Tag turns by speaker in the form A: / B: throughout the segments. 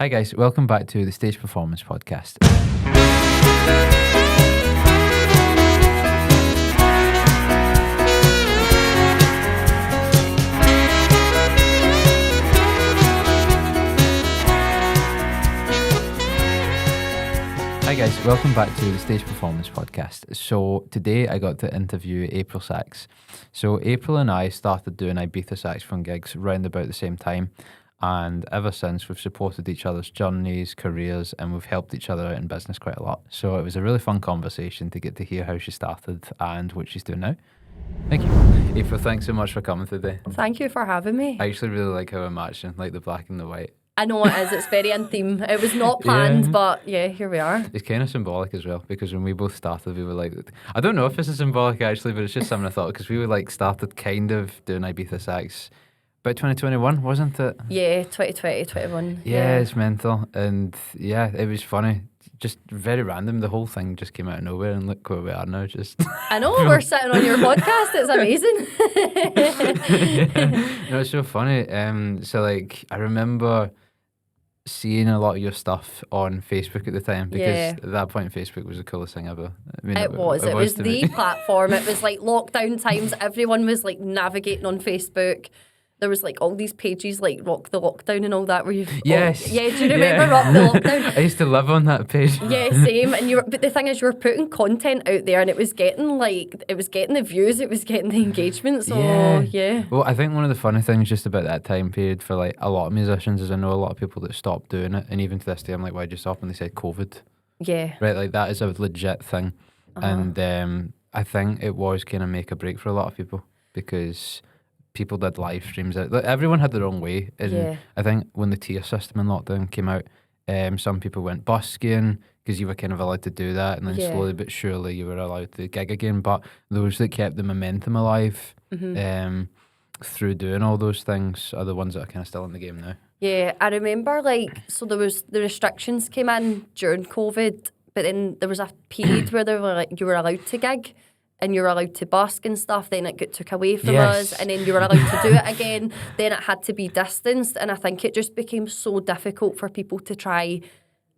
A: Hi guys, welcome back to the Stage Performance Podcast. Hi guys, welcome back to the Stage Performance Podcast. So today I got to interview April Sax. So April and I started doing Ibiza saxophone gigs round about the same time, and ever since we've supported each other's journeys, careers, and we've helped each other out in business quite a lot. So it was a really fun conversation to get to hear how she started and what she's doing now. Thank you. April, thanks so much for coming today.
B: Thank you for having me.
A: I actually really like how I'm matching, like the black and the white.
B: I know it is. It's very in theme. It was not planned, but yeah, here we are.
A: It's kind of symbolic as well, because when we both started, we were like, I don't know if this is symbolic actually, but it's just something I thought, because we were like started kind of doing Ibiza sax about 2021, wasn't it?
B: Yeah, 2020, 21.
A: Yeah, it's mental. And yeah, it was funny. Just very random. The whole thing just came out of nowhere, and look where we are now. Just
B: I know, we're sitting on your podcast. It's amazing.
A: Yeah. No, it's so funny. So like, I remember seeing a lot of your stuff on Facebook at the time, because at that point Facebook was the coolest thing ever. I mean,
B: It was the platform. It was like lockdown times. Everyone was like navigating on Facebook. There was like all these pages like Rock the Lockdown and all that where you
A: Yes.
B: do you remember Rock the Lockdown?
A: I used to live on that page.
B: Yeah, same. And but the thing is, you were putting content out there, and it was getting the views, it was getting the engagement. So yeah.
A: Well, I think one of the funny things just about that time period for like a lot of musicians is I know a lot of people that stopped doing it, and even to this day I'm like, why'd you stop? And they said COVID.
B: Yeah.
A: Right, like that is a legit thing. And I think it was kind of make a break for a lot of people, because people did live streams. Like, everyone had their own way. And I think when the tier system in lockdown came out, some people went busking because you were kind of allowed to do that, and then slowly but surely you were allowed to gig again. But those that kept the momentum alive through doing all those things are the ones that are kind of still in the game now.
B: Yeah, I remember so there was the restrictions came in during COVID, but then there was a period where they were like you were allowed to gig and you were allowed to busk and stuff, then it got took away from us, and then you were allowed to do it again, then it had to be distanced, and I think it just became so difficult for people to try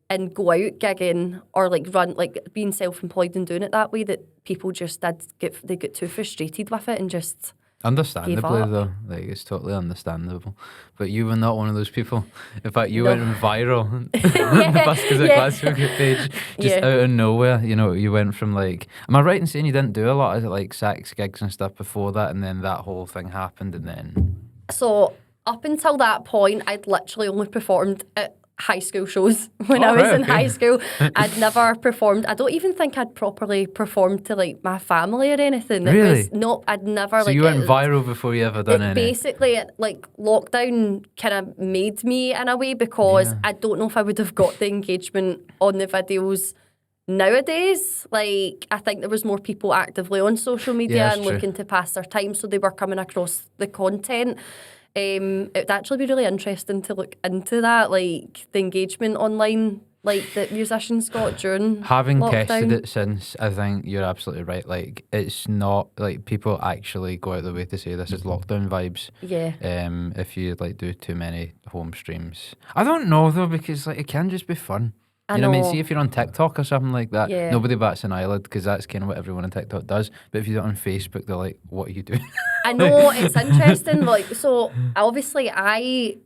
B: and go out gigging or like run, like being self-employed and doing it that way, that people just they get too frustrated with it and just
A: understandably though, like it's totally understandable. But you were not one of those people. In fact, you went viral on the Buskers at Glasgow page, just out of nowhere. You know, you went from like, am I right in saying you didn't do a lot of like sax gigs and stuff before that, and then that whole thing happened, and then
B: so up until that point, I'd literally only performed at high school shows when I was in high school. I'd never performed. I don't even think I'd properly performed to like my family or anything.
A: Really?
B: I'd never.
A: So you went viral before you ever done anything?
B: Basically, like lockdown kind of made me in a way, because I don't know if I would have got the engagement on the videos nowadays. Like, I think there was more people actively on social media and looking to pass their time, so they were coming across the content. It'd actually be really interesting to look into that, like the engagement online, like that musicians got during
A: having
B: lockdown.
A: tested it since. I think you're absolutely right. Like, it's not like people actually go out of their way to say this is lockdown vibes.
B: Yeah.
A: If you like do too many home streams, I don't know though, because like it can just be fun. You know what I mean? See, if you're on TikTok or something like that, nobody bats an eyelid, because that's kind of what everyone on TikTok does. But if you do it on Facebook, they're like, what are you doing?
B: I know, it's interesting. Like, so obviously I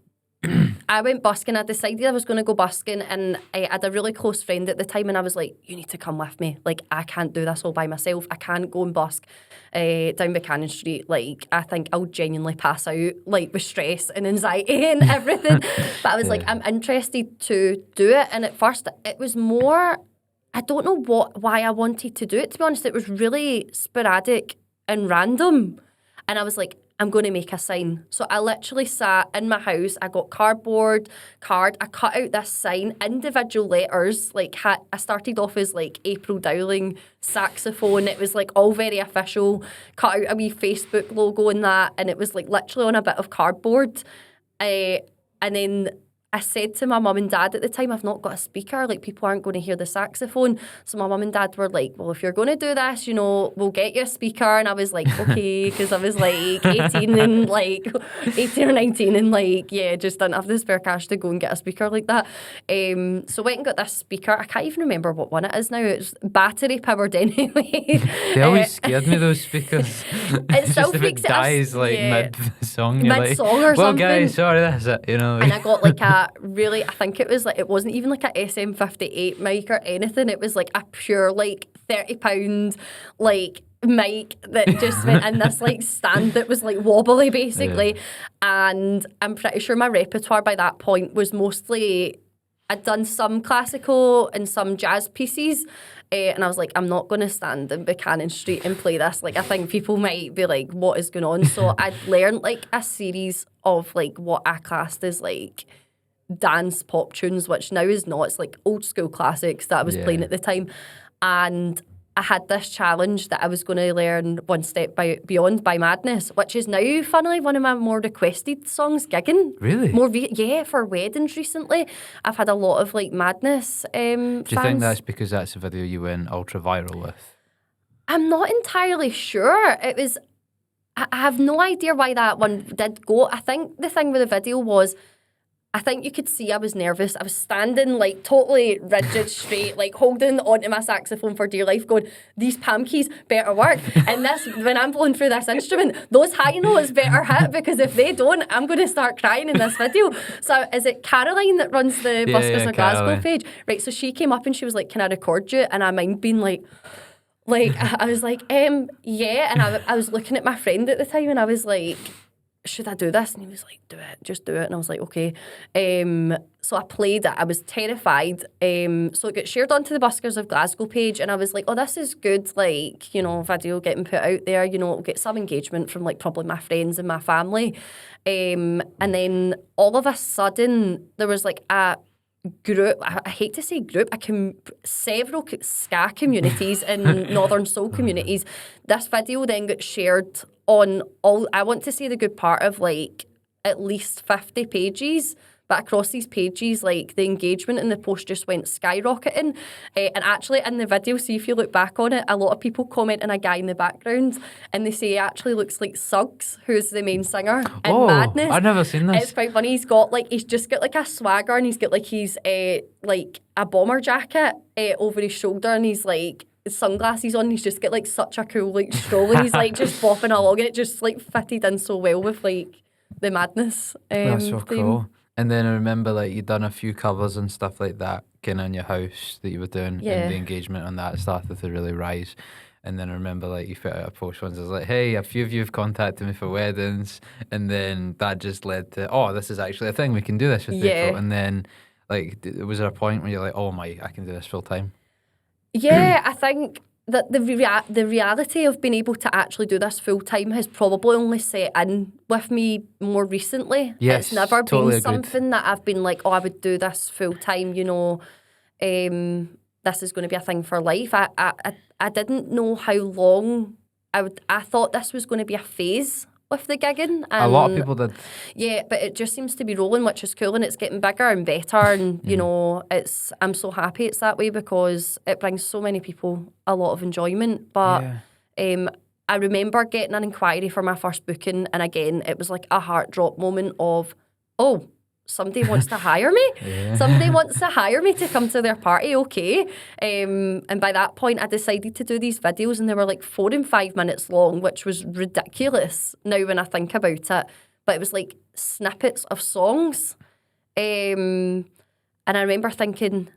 B: went busking. I decided I was going to go busking, and I had a really close friend at the time, and I was like, you need to come with me. Like, I can't do this all by myself. I can't go and busk down Buchanan Street. Like, I think I'll genuinely pass out, like, with stress and anxiety and everything. But I was like, I'm interested to do it. And at first, it was more, I don't know why I wanted to do it, to be honest. It was really sporadic and random. And I was like, I'm going to make a sign. So I literally sat in my house. I got card. I cut out this sign, individual letters. Like, I started off as like April Dowling saxophone. It was like all very official. Cut out a wee Facebook logo and that, and it was like literally on a bit of cardboard. And then I said to my mum and dad at the time, I've not got a speaker, like people aren't going to hear the saxophone. So my mum and dad were like, well, if you're going to do this, you know, we'll get you a speaker. And I was like, okay, because I was like 18 and like 18 or 19 and like, yeah, just didn't have the spare cash to go and get a speaker like that. So went and got this speaker. I can't even remember what one it is now. It's battery powered anyway.
A: They always scared me, those speakers.
B: It still
A: just if
B: freaks
A: it dies like mid-song, you're
B: mid-song
A: like,
B: or
A: well,
B: something.
A: guys, sorry, that's it, you know.
B: And I got like a really, I think it was like, it wasn't even like a SM58 mic or anything. It was like a pure like £30 like mic that just went in this like stand that was like wobbly basically. And I'm pretty sure my repertoire by that point was mostly, I'd done some classical and some jazz pieces. And I was like, I'm not going to stand in Buchanan Street and play this. Like, I think people might be like, what is going on? So I'd learned like a series of like what I classed as like dance pop tunes, which now is not. It's like old school classics that I was playing at the time. And I had this challenge that I was going to learn One Step Beyond by Madness, which is now, funnily, one of my more requested songs gigging.
A: Really?
B: Yeah, for weddings recently. I've had a lot of like Madness fans.
A: Do you think that's because that's a video you went ultra viral with?
B: I'm not entirely sure. It was, I have no idea why that one did go. I think the thing with the video was, I think you could see I was nervous. I was standing like totally rigid, straight, like holding onto my saxophone for dear life, going, these palm keys better work. And this, when I'm blowing through this instrument, those high notes better hit, because if they don't, I'm going to start crying in this video. So is it Caroline that runs the Buskers of Glasgow page? Right, so she came up and she was like, can I record you? And I mind being like, I was like, yeah. And I was looking at my friend at the time and I was like, should I do this? And he was like, do it, just do it. And I was like, okay. So I played it. I was terrified. So it got shared onto the Buskers of Glasgow page and I was like, oh, this is good, like, you know, video getting put out there, you know, it'll get some engagement from like probably my friends and my family. And then all of a sudden there was like a group, I hate to say group, several ska communities and Northern Soul communities. This video then got shared on all, I want to say the good part of like at least 50 pages, but across these pages, like the engagement in the post just went skyrocketing. And actually in the video, see if you look back on it, a lot of people comment on a guy in the background and they say he actually looks like Suggs, who's the main singer in Madness.
A: I've never seen this.
B: It's quite funny. He's just got like a swagger and he's got like like a bomber jacket over his shoulder and he's like sunglasses on. He's just got like such a cool like stroll and he's like just bopping along and it just like fitted in so well with like the Madness.
A: That's so
B: theme.
A: cool. And then I remember like you'd done a few covers and stuff like that kind of in your house that you were doing, and the engagement on that started to really rise. And then I remember like you put out a post once, I was like, hey, a few of you have contacted me for weddings, and then that just led to, oh, this is actually a thing, we can do this with people. And then like was there a point where you're like, oh my, I can do this full time?
B: Yeah, I think that the reality of being able to actually do this full time has probably only set in with me more recently.
A: Yes,
B: it's never
A: totally
B: been something that I've been like, oh, I would do this full time, you know, this is going to be a thing for life. I didn't know how long I thought this was going to be a phase with the gigging. And
A: a lot of people did.
B: Yeah, but it just seems to be rolling, which is cool, and it's getting bigger and better. And you know, I'm so happy it's that way because it brings so many people a lot of enjoyment. But I remember getting an inquiry for my first booking, and again, it was like a heart drop moment of, oh, somebody wants to hire me. Somebody wants to hire me to come to their party, okay. And by that point, I decided to do these videos, and they were like 4 and 5 minutes long, which was ridiculous now when I think about it. But it was like snippets of songs. And I remember thinking,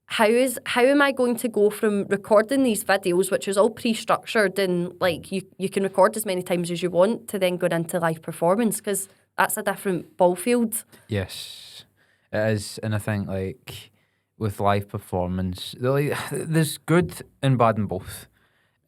B: how am I going to go from recording these videos, which is all pre-structured and like you can record as many times as you want, to then going into live performance, because that's a different ball field.
A: Yes, it is. And I think like with live performance, there's good and bad in both.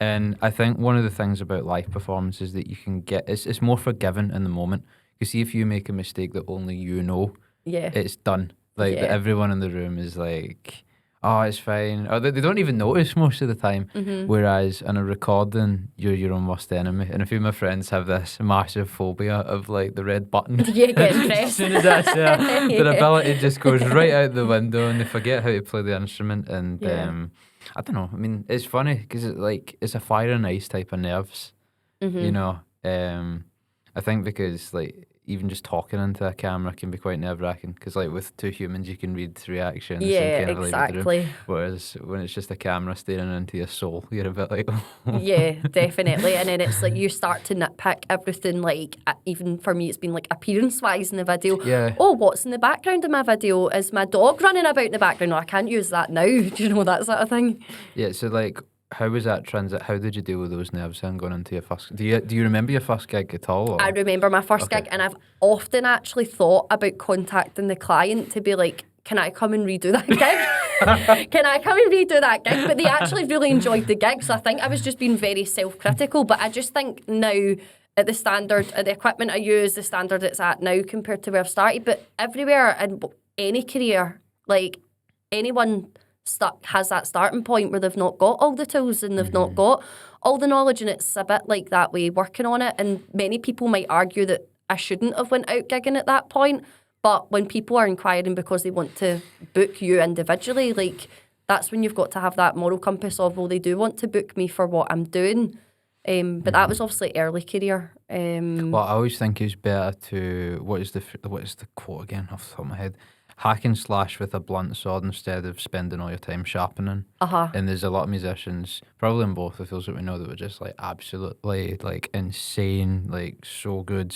A: And I think one of the things about live performance is that you can get, it's more forgiving in the moment. You see, if you make a mistake that only you know, it's done. Like everyone in the room is like, oh, it's fine. Or they don't even notice most of the time. Whereas in a recording, you're your own worst enemy. And a few of my friends have this massive phobia of like the red button.
B: Yeah, getting pressed.
A: As soon as that's there, their ability just goes right out the window and they forget how to play the instrument. And I don't know. I mean, it's funny because it's a fire and ice type of nerves. You know, I think because like even just talking into a camera can be quite nerve-wracking because like with two humans you can read reactions and kind of
B: exactly.
A: like read the room. Whereas when it's just a camera staring into your soul, you're a bit like
B: yeah, definitely. And then it's like you start to nitpick everything, like even for me it's been like appearance-wise in the video.
A: Yeah.
B: Oh, what's in the background of my video? Is my dog running about in the background? No, I can't use that now. Do you know, that sort of thing?
A: Yeah, so like how was that transit? How did you deal with those nerves then going into your first? Do you remember your first gig at all? Or?
B: I remember my first gig, and I've often actually thought about contacting the client to be like, "Can I come and redo that gig? Can I come and redo that gig?" But they actually really enjoyed the gig, so I think I was just being very self-critical. But I just think now at the standard, at the equipment I use, the standard it's at now compared to where I've started, but everywhere in any career, like anyone has that starting point where they've not got all the tools and they've not got all the knowledge, and it's a bit like that way working on it. And many people might argue that I shouldn't have went out gigging at that point, but when people are inquiring because they want to book you individually, like that's when you've got to have that moral compass of, well, they do want to book me for what I'm doing. But that was obviously early career.
A: Well, I always think it's better to what is the quote again off the top of my head? Hack and slash with a blunt sword instead of spending all your time sharpening. And there's a lot of musicians, probably in both of those that we know, that were just like absolutely like insane, like so good,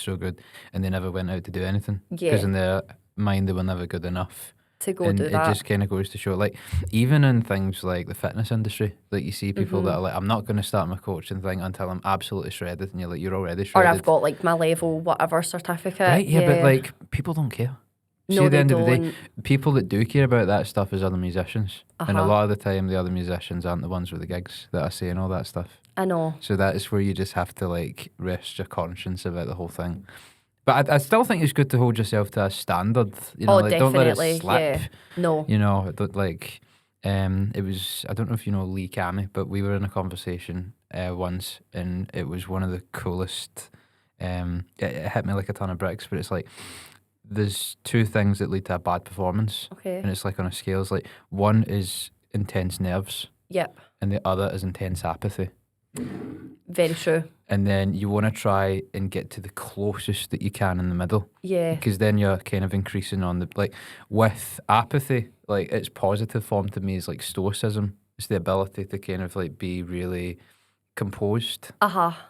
A: and they never went out to do anything because in their mind they were never good enough
B: to go
A: and
B: do
A: it
B: that.
A: just kind of goes to show, like even in things like the fitness industry, like you see people that are like, I'm not going to start my coaching thing until I'm absolutely shredded, and you're like, you're already shredded.
B: Or I've got like my level whatever certificate.
A: Right, yeah, but like people don't care.
B: No,
A: at the
B: they
A: end
B: don't.
A: of the day, people that do care about that stuff is other musicians. And a lot of the time, the other musicians aren't the ones with the gigs that are saying all that stuff.
B: I know.
A: So that is where you just have to like rest your conscience about the whole thing. But I still think it's good to hold yourself to a standard. You know, like, don't let it slip.
B: Yeah. No.
A: You know, like it was, I don't know if you know Lee Cammy, but we were in a conversation once, and it was one of the coolest. It hit me like a ton of bricks, but it's like, there's two things that lead to a bad performance.
B: Okay.
A: And it's like on a scale, it's like one is intense nerves.
B: Yep.
A: And the other is intense apathy.
B: Very true.
A: And then you want to try and get to the closest that you can in the middle.
B: Yeah.
A: Because then you're kind of increasing on the, like, with apathy, like, its positive form to me is like stoicism. It's the ability to kind of like be really composed.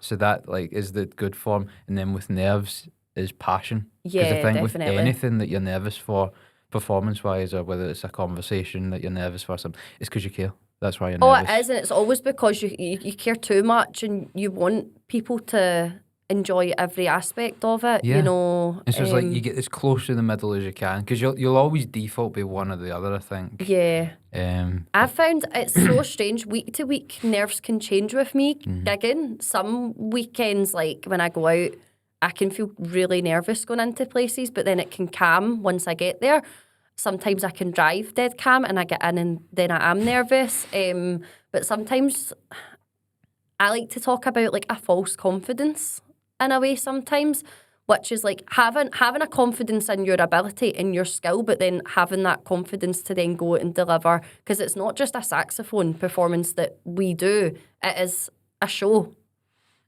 A: So that like is the good form. And then with nerves is passion.
B: Yeah,
A: because I think
B: definitely.
A: with anything that you're nervous for, performance-wise, or whether it's a conversation that you're nervous for, something, it's because you care. That's why you're nervous.
B: Oh, it is, and it's always because you care too much and you want people to enjoy every aspect of it, you know.
A: And so it's like you get as close to the middle as you can, because you'll always default be one or the other, I think.
B: Yeah. I've found it's so strange. Week to week, nerves can change with me gigging. Some weekends, like when I go out, I can feel really nervous going into places, but then it can calm once I get there. Sometimes I can drive dead calm and I get in and then I am nervous. But sometimes I like to talk about like a false confidence in a way sometimes, which is like having a confidence in your ability, in your skill, but then having that confidence to then go and deliver. Because it's not just a saxophone performance that we do, it is a show.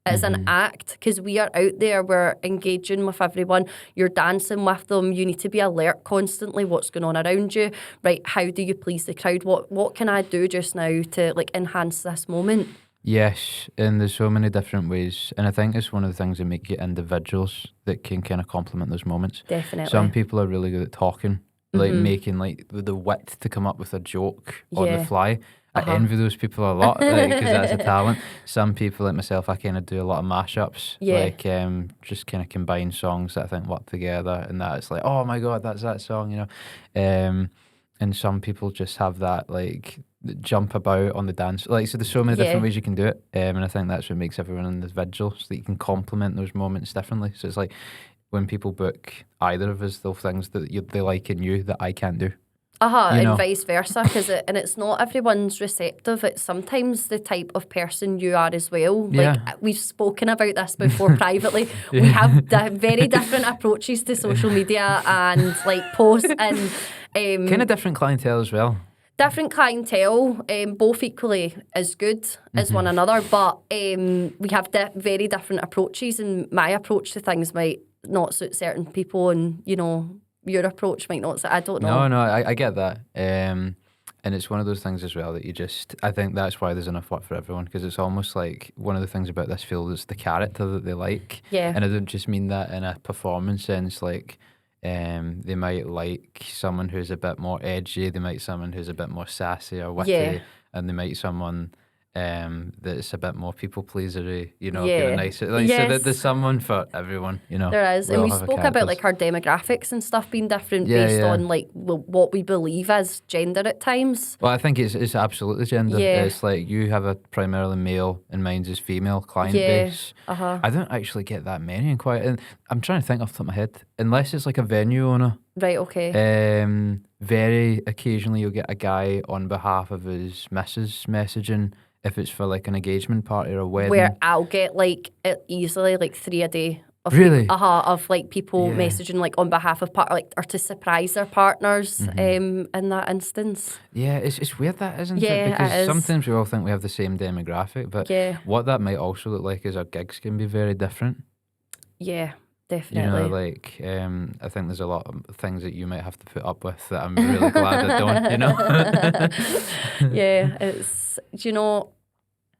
B: It's an act, because we are out there, we're engaging with everyone, you're dancing with them, you need to be alert constantly, what's going on around you, right, how do you please the crowd, what can I do just now to like enhance this moment?
A: Yes, and there's so many different ways, and I think it's one of the things that make you individuals that can kind of complement those moments.
B: Definitely.
A: Some people are really good at talking, like making like the wit to come up with a joke on the fly. I envy those people a lot, because that's a talent. Some people like myself, I kind of do a lot of mashups, like just kind of combine songs that I think work together, and that it's like, oh my god, that's that song, you know. And some people just have that like jump about on the dance, like, so there's so many different ways you can do it, and I think that's what makes everyone individual, so that you can complement those moments differently. So it's like when people book either of us, they'll things that they like in you that I can't do.
B: And vice versa, and it's not everyone's receptive. It's sometimes the type of person you are as well. Like we've spoken about this before privately. We have very different approaches to social media and like posts and
A: kind of different clientele as well.
B: Different clientele, both equally as good as one another, but we have very different approaches, and my approach to things might not suit certain people, and your approach might not. I don't know.
A: No, I get that. And it's one of those things as well that I think that's why there's enough work for everyone, because it's almost like one of the things about this field is the character that they like.
B: Yeah.
A: And I don't just mean that in a performance sense, like they might like someone who's a bit more edgy, they might someone who's a bit more sassy or witty, and they might someone that's a bit more people pleasery, get a nicer. Like, so there's someone for everyone,
B: There is, and we spoke about like our demographics and stuff being different based on like what we believe as gender at times.
A: Well, I think it's absolutely gender. It's like you have a primarily male and mine's is female client base. I don't actually get that many in quite. And I'm trying to think off the top of my head, unless it's like a venue owner.
B: Right. Okay.
A: Very occasionally you'll get a guy on behalf of his missus messaging. If it's for like an engagement party or a wedding.
B: Where I'll get like easily like 3 a day.
A: Really?
B: Of like people messaging like on behalf of or to surprise their partners in that instance.
A: Yeah, it's weird that, isn't
B: it?
A: Because
B: it is.
A: Sometimes we all think we have the same demographic, but what that might also look like is our gigs can be very different.
B: Yeah, definitely.
A: I think there's a lot of things that you might have to put up with that I'm really glad I don't,
B: Yeah, it's,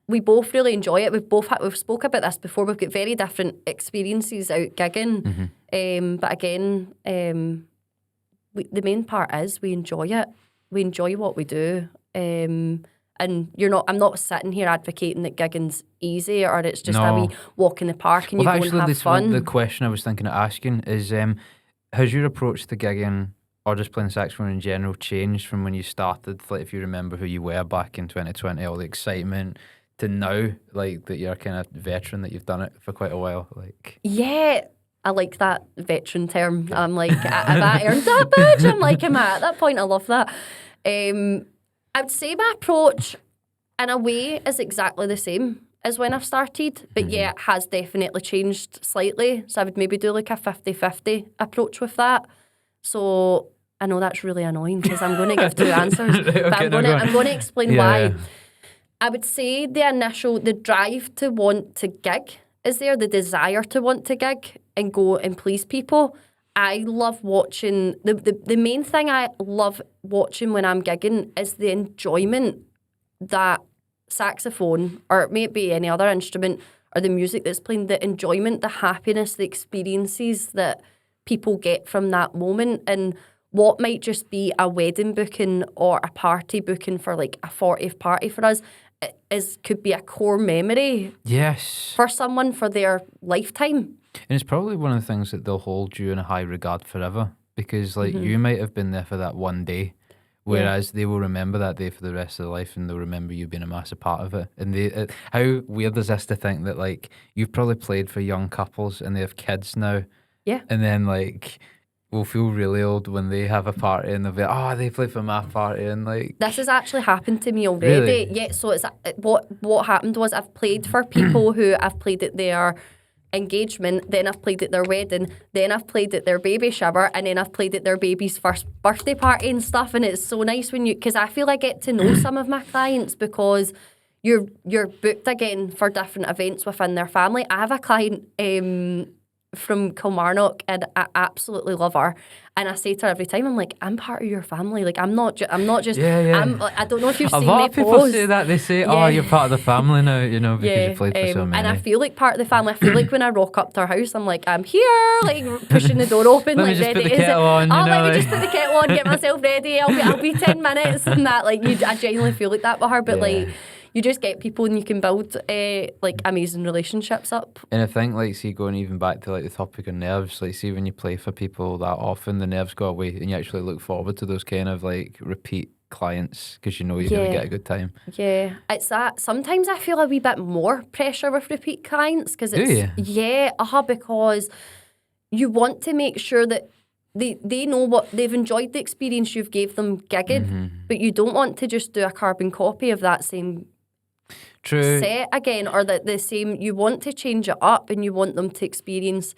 B: we both really enjoy it. We've spoke about this before. We've got very different experiences out gigging. But again, the main part is we enjoy it. We enjoy what we do. And I'm not sitting here advocating that gigging's easy or it's just a wee walk in the park and you go and have fun.
A: The question I was thinking of asking is, has your approach to gigging or just playing saxophone in general changed from when you started? Like, if you remember who you were back in 2020, all the excitement, to now, like, that you're kind of veteran, that you've done it for quite a while? Like,
B: yeah, I like that veteran term. I'm like, have I earned that badge? I'm like, am I at that point? I love that. I'd say my approach, in a way, is exactly the same as when I've started, but it has definitely changed slightly. So I would maybe do like a 50-50 approach with that. So I know that's really annoying because I'm going to give 2 answers, but I'm going to explain why. I would say the drive to want to gig is there, the desire to want to gig and go and please people. I love watching, the main thing I love watching when I'm gigging is the enjoyment that saxophone, or it may be any other instrument, or the music that's playing, the enjoyment, the happiness, the experiences that people get from that moment. And what might just be a wedding booking or a party booking for like a 40th party for us could be a core memory for someone for their lifetime.
A: And it's probably one of the things that they'll hold you in a high regard forever, because like you might have been there for that one day, whereas they will remember that day for the rest of their life, and they'll remember you being a massive part of it. And how weird is this to think that like you've probably played for young couples and they have kids now, and then like will feel really old when they have a party and they'll be like, they played for my party, and like
B: this has actually happened to me already.
A: Really?
B: Yeah, so it's what happened was I've played for people who I've played at their engagement, then I've played at their wedding, then I've played at their baby shower, and then I've played at their baby's first birthday party and stuff. And it's so nice because I feel I get to know some of my clients because you're booked again for different events within their family. I have a client from Kilmarnock, and I absolutely love her. And I say to her every time, I'm like, I'm part of your family. Like, I'm not just. I don't know if you've seen me post.
A: A lot of people say that. They say, you're part of the family now, because you played for so many.
B: And I feel like part of the family. I feel like when I rock up to her house, I'm like, I'm here, like pushing the door open,
A: let
B: like
A: me just
B: ready.
A: Put the kettle on,
B: let me just put the kettle on, get myself ready. I'll be 10 minutes and that. Like, I genuinely feel like that with her, but like. You just get people and you can build like amazing relationships up.
A: And I think like see going even back to like the topic of nerves, like see when you play for people that often the nerves go away and you actually look forward to those kind of like repeat clients because you know you're going to get a good time.
B: Yeah, it's that. Sometimes I feel a wee bit more pressure with repeat clients because it's because you want to make sure that they know what they've enjoyed the experience you've gave them gigging, but you don't want to just do a carbon copy of that same set again, or the same. You want to change it up, and you want them to experience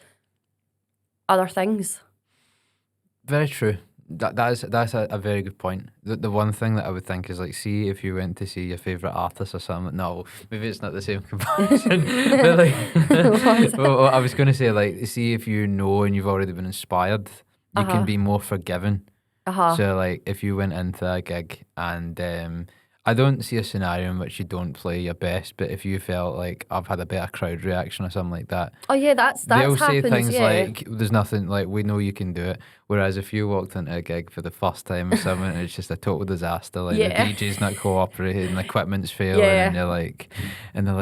B: other things.
A: Very true. That's a very good point. The one thing that I would think is, like, see if you went to see your favourite artist or something. No, maybe it's not the same comparison. But like, well, I was going to say, like, see if you know and you've already been inspired, you can be more forgiving. So, like, if you went into a gig and I don't see a scenario in which you don't play your best, but if you felt like I've had a better crowd reaction or something like that.
B: Oh yeah, that's
A: they'll
B: happens,
A: say things like, there's nothing, like, we know you can do it. Whereas if you walked into a gig for the first time or something and it's just a total disaster, like the DJ's not cooperating, the equipment's failing, and they're like,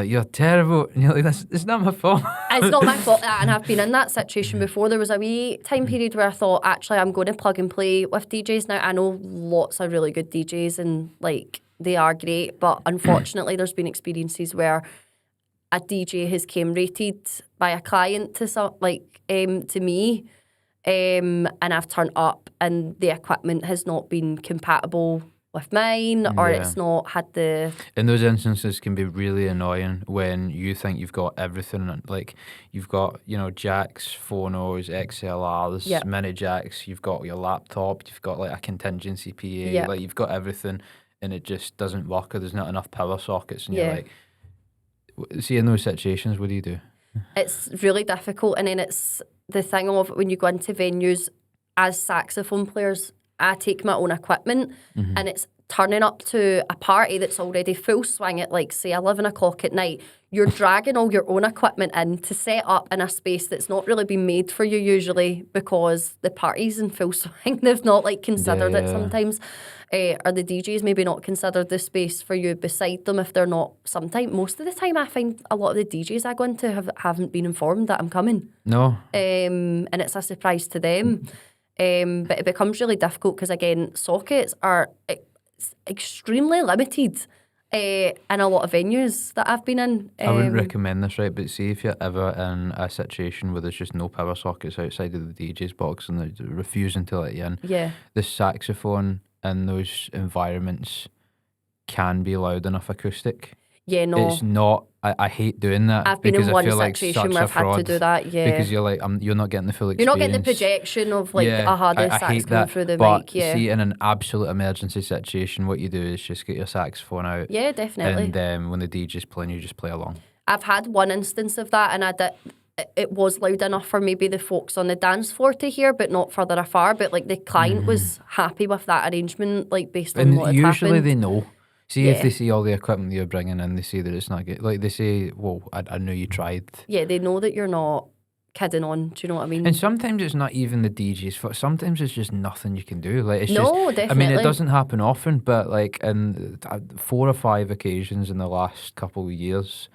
A: you're terrible. And you're like, it's not my fault.
B: It's not my fault. And I've been in that situation before. There was a wee time period where I thought, actually, I'm going to plug and play with DJs now. I know lots of really good DJs and like, they are great, but unfortunately there's been experiences where a DJ has came rated by a client to me, and I've turned up and the equipment has not been compatible with mine, or it's not had the...
A: In those instances can be really annoying when you think you've got everything, like you've got, jacks, phonos, XLRs, mini jacks, you've got your laptop, you've got like a contingency PA, like you've got everything, and it just doesn't work, or there's not enough power sockets, and you're like, see, in those situations, what do you do?
B: It's really difficult, and then it's the thing of when you go into venues as saxophone players, I take my own equipment, and it's turning up to a party that's already full swing at, like, say, 11 o'clock at night. You're dragging all your own equipment in to set up in a space that's not really been made for you usually, because the party's in full swing. They've not, like, considered it sometimes. Or the DJs maybe not considered the space for you beside them if they're not. Most of the time I find a lot of the DJs I go into haven't been informed that I'm coming.
A: No.
B: And it's a surprise to them. But it becomes really difficult because, again, sockets are extremely limited in a lot of venues that I've been in.
A: I wouldn't recommend this, right? But see if you're ever in a situation where there's just no power sockets outside of the DJ's box and they're refusing to let you in.
B: Yeah.
A: The saxophone in those environments can be loud enough acoustic.
B: Yeah, no.
A: It's not. I hate doing that.
B: I've been in one
A: like
B: situation where I've had to do that. Yeah,
A: because you're like, you're not getting the full experience.
B: You're not getting the projection of like, the sax coming through the mic. Yeah.
A: See, in an absolute emergency situation, what you do is just get your saxophone out.
B: Yeah, definitely.
A: And when the DJ's playing, you just play along.
B: I've had one instance of that, and it was loud enough for maybe the folks on the dance floor to hear, but not further afar. But like the client was happy with that arrangement, like based on what had happened.
A: Usually they know. See, if they see all the equipment you're bringing in, they see that it's not good. Like they say, well, I knew you tried.
B: Yeah, they know that you're not kidding on. Do you know what I mean?
A: And sometimes it's not even the DJ's fault. Sometimes it's just nothing you can do. Like it's
B: definitely.
A: I mean, it doesn't happen often, but like in 4 or 5 occasions in the last couple of years,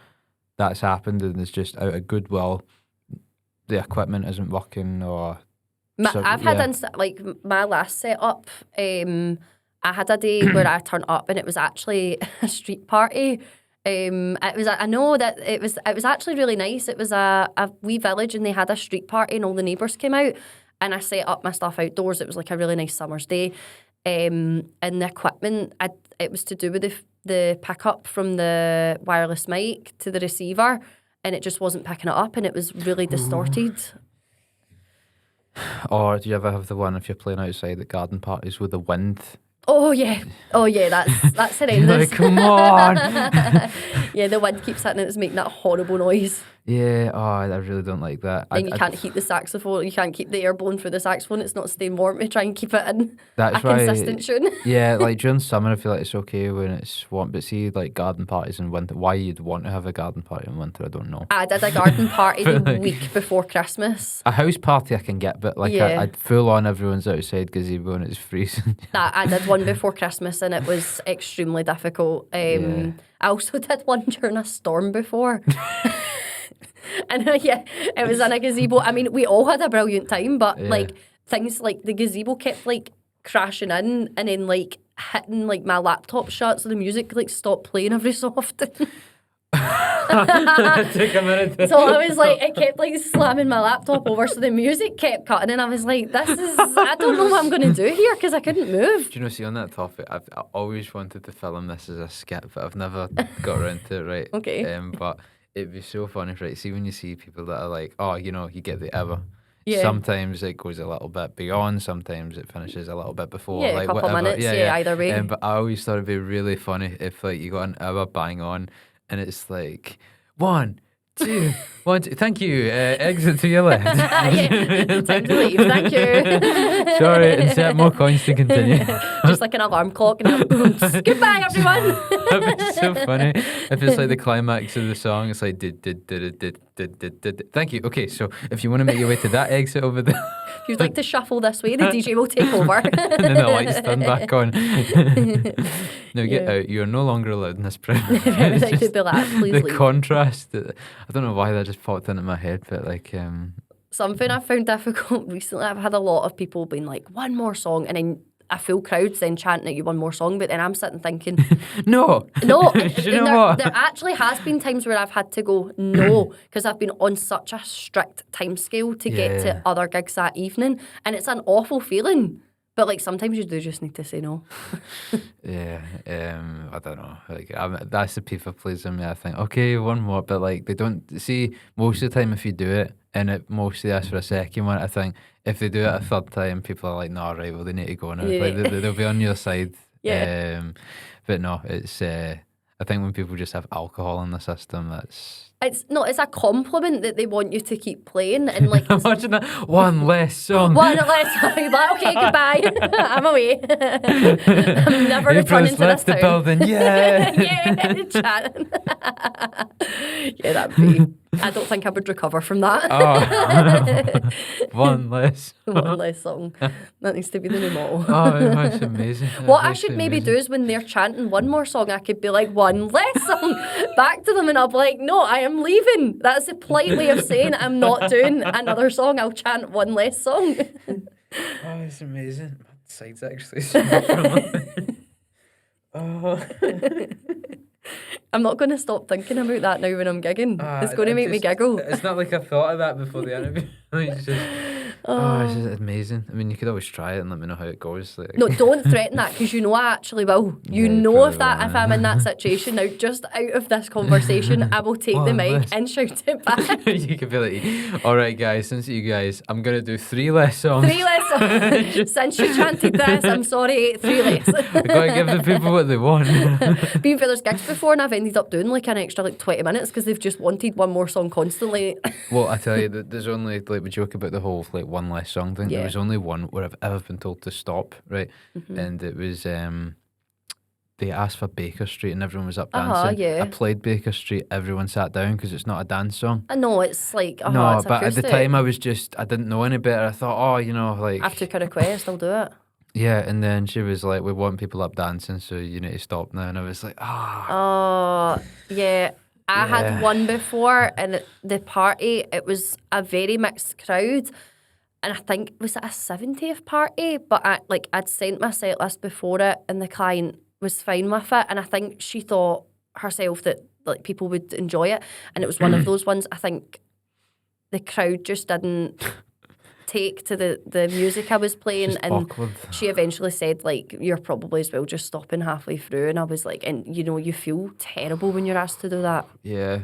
A: that's happened, and it's just out of goodwill. The equipment isn't working, or
B: I've had like my last setup. I had a day where I turned up and it was actually a street party. I know that it was actually really nice. It was a wee village and they had a street party and all the neighbours came out, and I set up my stuff outdoors. It was like a really nice summer's day. And the equipment, it was to do with the pickup from the wireless mic to the receiver, and it just wasn't picking it up, and it was really distorted.
A: Or do you ever have the one if you're playing outside at garden parties with the wind?
B: Oh yeah, that's horrendous.
A: Like, come on.
B: Yeah, the wind keeps hitting and it's making that horrible noise.
A: Yeah, I really don't like that.
B: And you can't heat the saxophone, you can't keep the air blowing through the saxophone, it's not staying warm to try and keep it in consistent tune.
A: Yeah, like during summer I feel like it's okay when it's warm, but see like garden parties in winter, why you'd want to have a garden party in winter, I don't know.
B: I did a garden party the week before Christmas.
A: A house party I can get, but like I'd full on everyone's outside gazebo and it's freezing.
B: I did one before Christmas and it was extremely difficult. I also did one during a storm before. And it was in a gazebo. I mean, we all had a brilliant time, but like things like the gazebo kept like crashing in and then like hitting like my laptop shut, so the music like stopped playing every so often.
A: It took a minute.
B: So I was like, I kept like slamming my laptop over, so the music kept cutting, and I was like, I don't know what I'm going to do here because I couldn't move.
A: Do you know, see, on that topic, I always wanted to film this as a skit, but I've never got around to it, right?
B: Okay.
A: But it'd be so funny, right? See, when you see people that are like, oh, you get the ever.
B: Yeah.
A: Sometimes it goes a little bit beyond, sometimes it finishes a little bit before.
B: Yeah,
A: like
B: a couple
A: whatever.
B: minutes, yeah, either way.
A: But I always thought it'd be really funny if like you got an hour bang on and it's like 1, 2, 1, 2. Thank you. Exit to your left.
B: Yeah. Time to leave. Thank you.
A: Sorry, insert more coins to continue.
B: Just like an alarm clock. And goodbye, everyone.
A: That'd be so funny if it's like the climax of the song. It's like did. Thank you. Okay, so if you want to make your way to that exit over there,
B: if you'd like to shuffle this way, the DJ will take over.
A: and then the lights turn back on. Now get out. You're no longer allowed in this premises.
B: Everything to be like, please
A: the
B: leave.
A: contrast. I don't know why that just popped into my head, but like.
B: Something I've found difficult recently, I've had a lot of people being like, one more song, and then a full crowd's then chanting at you one more song, but then I'm sitting thinking,
A: No.
B: No.
A: You know what?
B: There actually has been times where I've had to go no, because I've been on such a strict time scale to get to other gigs that evening, and it's an awful feeling. But like sometimes you do just need to say no.
A: Yeah, I don't know. Like that's the people pleasing me. I think okay, one more, but like they don't see most of the time if you do it, and it mostly asks for a second one. I think if they do it a third time, people are like, "No, right, well they need to go now."
B: Yeah.
A: Like they'll be on your side.
B: Yeah.
A: But no, it's. I think when people just have alcohol in the system, that's.
B: It's a compliment that they want you to keep playing, and like
A: Imagine that one less song.
B: one less song. Like, okay, goodbye. I'm away. I'm never returning to this
A: left the
B: town.
A: building. Yeah.
B: Yeah, chatting. Yeah, that'd be. I don't think I would recover from that.
A: Oh. One less.
B: One less song. That needs to be the new motto.
A: Oh, that's amazing.
B: What I should maybe do is when they're chanting one more song, I could be like, one less song back to them, and I'll be like, no, I am leaving. That's a polite way of saying I'm not doing another song. I'll chant one less song.
A: Oh, it's amazing. My side's actually so Oh.
B: I'm not going to stop thinking about that now when I'm gigging. It's going to make me giggle.
A: It's not like I thought of that before the interview. It's just, it's just amazing. I mean, you could always try it and let me know how it goes. Like.
B: No, don't threaten that, because you know I actually will. You
A: Yeah, you
B: know
A: probably
B: if I'm in that situation. Now, just out of this conversation, I will take the
A: One
B: mic
A: less.
B: and shout it back.
A: You could be like, all right, guys, since you guys, I'm going to do 3 less songs.
B: 3 less songs. Since you chanted this, I'm sorry, 3 less.
A: I've got to give the people what they want.
B: Been for there's gigs before, and I've ended up doing like an extra like 20 minutes because they've just wanted one more song constantly.
A: Well, I tell you, there's only, like, we joke about the whole, like, one less song thing.
B: Yeah.
A: There was only one where I've ever been told to stop, right?
B: Mm-hmm.
A: And it was, they asked for Baker Street and everyone was up dancing.
B: Yeah.
A: I played Baker Street, everyone sat down because it's not a dance song.
B: I know, it's like,
A: No,
B: it's
A: but
B: acoustic.
A: at the time I didn't know any better. I thought, like...
B: I've took a request, I'll do it.
A: Yeah, and then she was like, we want people up dancing, so you need to stop now. And I was like,
B: Oh, yeah. I had one before, and at the party, it was a very mixed crowd. And I think, was it a 70th party? But I'd sent my set list before it, and the client was fine with it. And I think she thought herself that like people would enjoy it. And it was one of those ones, I think the crowd just didn't take to the music I was playing,
A: Just
B: and
A: awkward.
B: she eventually said like, you're probably as well just stopping halfway through. And I was like, and you feel terrible when you're asked to do that.
A: Yeah.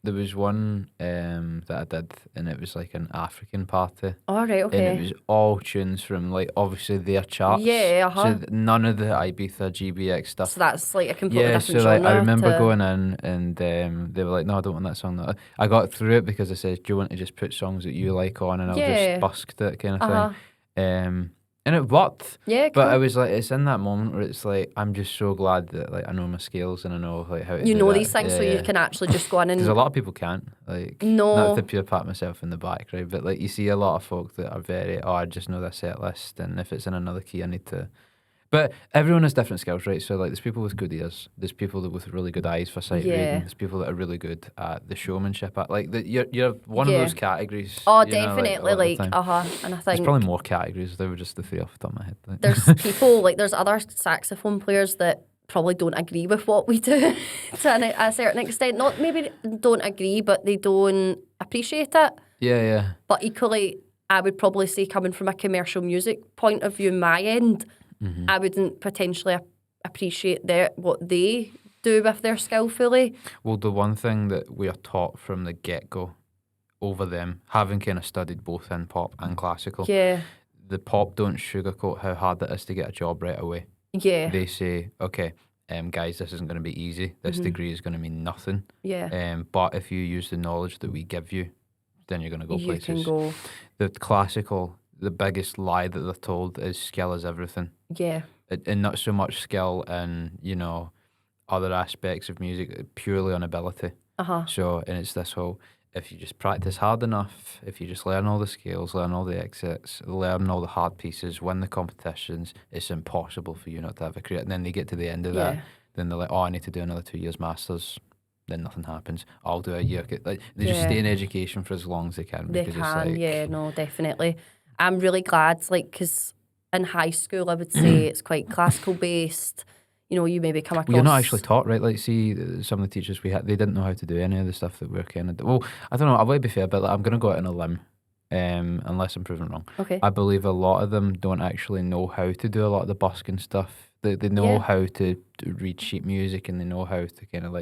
A: There was one that I did, and it was like an African party.
B: All right, okay.
A: And it was all tunes from, like, obviously their charts.
B: Yeah,
A: So none of the Ibiza, GBX stuff.
B: So that's like a completely
A: Yeah,
B: different
A: so like
B: genre.
A: I remember going in and they were like, no, I don't want that song. I got through it because I said, do you want to just put songs that you like on, and I'll
B: Yeah.
A: just busked it kind of thing. And it worked.
B: Yeah,
A: But
B: cool.
A: I was like, it's in that moment where it's like, I'm just so glad that like I know my scales and I know like how to
B: you
A: do
B: know
A: that.
B: these things, so
A: Yeah.
B: you can actually just go in and
A: Because a lot of people can't. Like,
B: No.
A: not to pure pat myself in the back, right? But like, you see a lot of folk that are very, I just know their set list, and if it's in another key, I need to. But everyone has different skills, right? So like, there's people with good ears, there's people with really good eyes for sight
B: Yeah.
A: reading, there's people that are really good at the showmanship. You're one
B: Yeah.
A: of those categories.
B: Oh,
A: you know,
B: definitely,
A: a lot of the time.
B: and I
A: There's
B: think
A: probably more categories. They were just the 3 off the top of my head. Like.
B: there's people like there's other saxophone players that probably don't agree with what we do to a certain extent. Not maybe don't agree, but they don't appreciate it.
A: Yeah.
B: But equally, I would probably say, coming from a commercial music point of view, my end, I wouldn't potentially appreciate what they do with their skill fully.
A: Well, the one thing that we are taught from the get-go over them, having kind of studied both in pop and classical, the pop don't sugarcoat how hard it is to get a job right away.
B: Yeah.
A: They say, okay, guys, this isn't going to be easy. This degree is going to mean nothing.
B: Yeah.
A: But if you use the knowledge that we give you, then you're going to go places.
B: You can go.
A: The classical, the biggest lie that they're told is skill is everything.
B: Yeah.
A: And not so much skill in, other aspects of music, purely on ability. So, and it's this whole, if you just practice hard enough, if you just learn all the scales, learn all the exits, learn all the hard pieces, win the competitions, it's impossible for you not to have a career. And then they get to the end of that, then they're like, oh, I need to do another 2 years masters. Then nothing happens. I'll do a year. Like, they just stay in education for as long as they can.
B: They can, no, definitely. I'm really glad, because in high school, I would say it's quite classical based. You maybe come across...
A: Well, you're not actually taught, right? Like, see, some of the teachers we had, they didn't know how to do any of the stuff that we're kind of... Well, I don't know, I will be fair, but I'm going to go out on a limb, unless I'm proven wrong.
B: Okay.
A: I believe a lot of them don't actually know how to do a lot of the busking stuff. They know how to read sheet music, and they know how to kind of,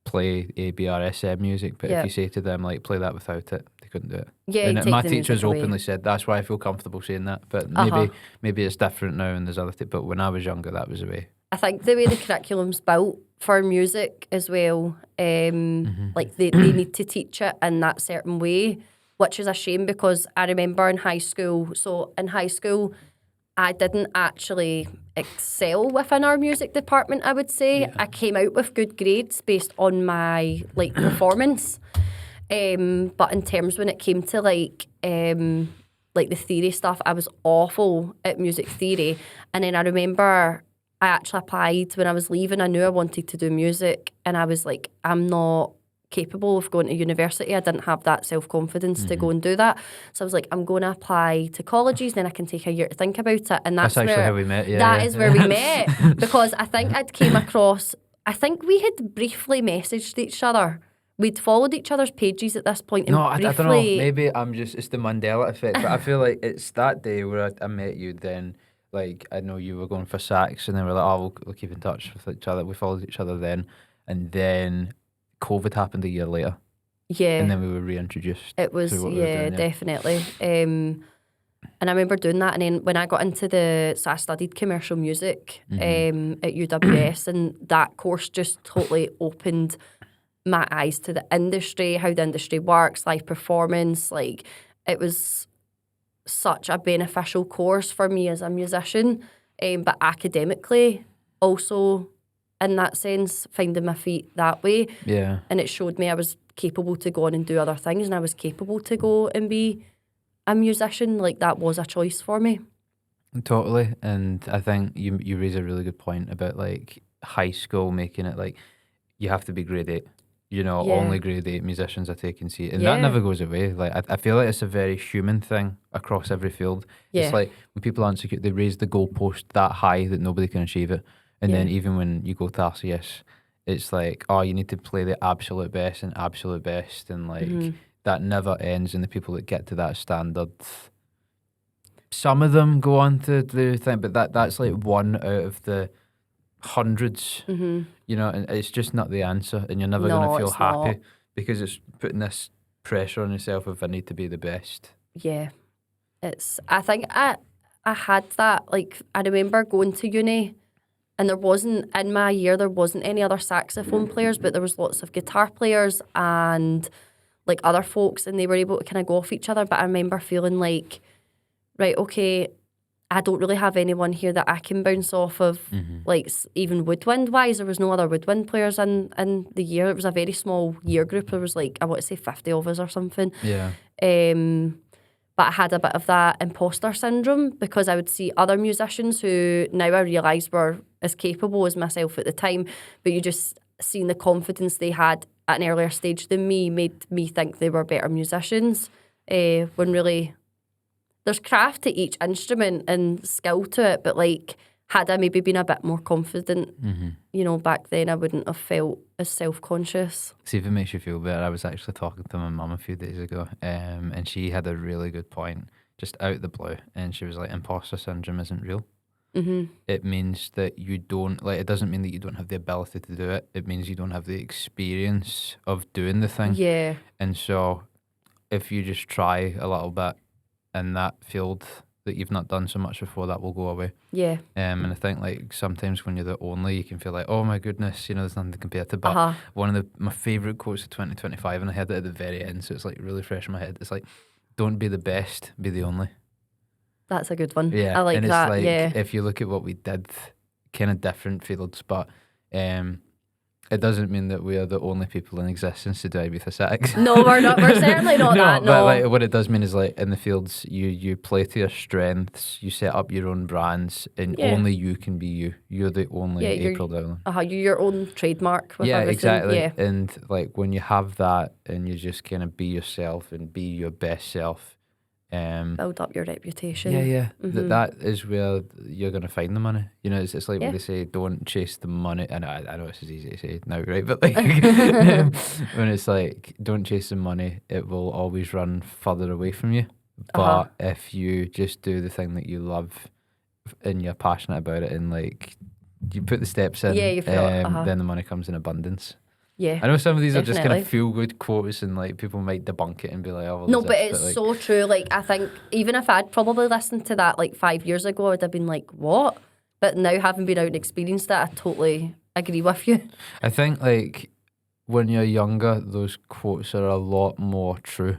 A: play ABRSM music, but if you say to them, play that without it, they couldn't do it.
B: Yeah,
A: and my teachers openly said, that's why I feel comfortable saying that, but maybe it's different now and there's other things, but when I was younger, that was the way.
B: I think the way the curriculum's built for music as well, they need to teach it in that certain way, which is a shame, because I remember in high school, I didn't actually excel within our music department, I would say. Yeah. I came out with good grades based on my performance. But in terms when it came to the theory stuff, I was awful at music theory. And then I remember I actually applied when I was leaving. I knew I wanted to do music, and I was like, I'm not capable of going to university. I didn't have that self-confidence to go and do that. So I was like, I'm going to apply to colleges, then I can take a year to think about it. And that's
A: actually
B: where,
A: how we met.
B: That is where we met, because I think I think we had briefly messaged each other. We'd followed each other's pages at this point. And
A: I don't know. Maybe it's the Mandela effect, but I feel like it's that day where I met you then. I know you were going for sax, and then we're like, oh, we'll keep in touch with each other. We followed each other then, and then COVID happened a year later. Yeah. And then we were reintroduced.
B: It was, definitely. And I remember doing that. And then when I got into so I studied commercial music at UWS, and that course just totally opened my eyes to the industry, how the industry works, live performance. It was such a beneficial course for me as a musician, but academically also, in that sense, finding my feet that way.
A: Yeah.
B: And it showed me I was capable to go on and do other things, and I was capable to go and be a musician. That was a choice for me.
A: Totally. And I think you raise a really good point about high school making it you have to be grade 8. Only grade 8 musicians are taking seat. And that never goes away. I feel like it's a very human thing across every field. Yeah. It's when people aren't secure, they raise the goalpost that high that nobody can achieve it. And then even when you go to RCS, it's you need to play the absolute best and absolute best. And that never ends. And the people that get to that standard, some of them go on to do things, but that's one out of the hundreds, and it's just not the answer. And you're never going to feel happy because it's putting this pressure on yourself of I need to be the best.
B: Yeah. I think I had that, I remember going to uni, and in my year, there wasn't any other saxophone players, but there was lots of guitar players and other folks, and they were able to kind of go off each other. But I remember feeling right, okay, I don't really have anyone here that I can bounce off of, even woodwind-wise. There was no other woodwind players in the year. It was a very small year group. There was I want to say 50 of us or something.
A: Yeah.
B: But I had a bit of that imposter syndrome, because I would see other musicians who now I realise were as capable as myself at the time, but you just seen the confidence they had at an earlier stage than me made me think they were better musicians, when really there's craft to each instrument and skill to it, but had I maybe been a bit more confident, you know, back then, I wouldn't have felt as self-conscious.
A: See if it makes you feel better. I was actually talking to my mum a few days ago, and she had a really good point, just out the blue, and she was like, imposter syndrome isn't real. It means that you don't, like, it doesn't mean that you don't have the ability to do it. It means you don't have the experience of doing the thing.
B: Yeah.
A: And so if you just try a little bit in that field that you've not done so much before, that will go away.
B: Yeah.
A: And I think, like, sometimes when you're the only, you can feel like, oh my goodness, you know, there's nothing to compare to. But one of my favourite quotes of 2025, and I had it at the very end, so it's like really fresh in my head. It's like, don't be the best, be the only.
B: That's a good one.
A: Yeah,
B: I like
A: and it's
B: that.
A: like,
B: yeah.
A: if you look at what we did, kind of different fields, but it doesn't mean that we are the only people in existence to do Ibiza sex.
B: No, we're not. We're certainly not that. No,
A: but like, what it does mean is, like, in the fields, you play to your strengths, you set up your own brands, and only you can be you. You're the only April Dowling.
B: You're your own trademark with everything.
A: Exactly.
B: Yeah.
A: And like, when you have that and you just kind of be yourself and be your best self,
B: build up your reputation.
A: Yeah. That is where you're going to find the money. You know, it's like when they say, don't chase the money. And I know this is easy to say now, right? But like, when it's like, don't chase the money, it will always run further away from you. But if you just do the thing that you love and you're passionate about it, and like, you put the steps in,
B: you feel
A: then the money comes in abundance.
B: Yeah,
A: I know some of these
B: definitely.
A: are just kind of feel-good quotes, and like, people might debunk it and be like, "Oh, well,
B: no," but it's
A: like,
B: so true. Like, I think even if I'd probably listened to that like 5 years ago, I would have been like, "What?" But now, having been out and experienced that, I totally agree with you.
A: I think, like, when you're younger, those quotes are a lot more true.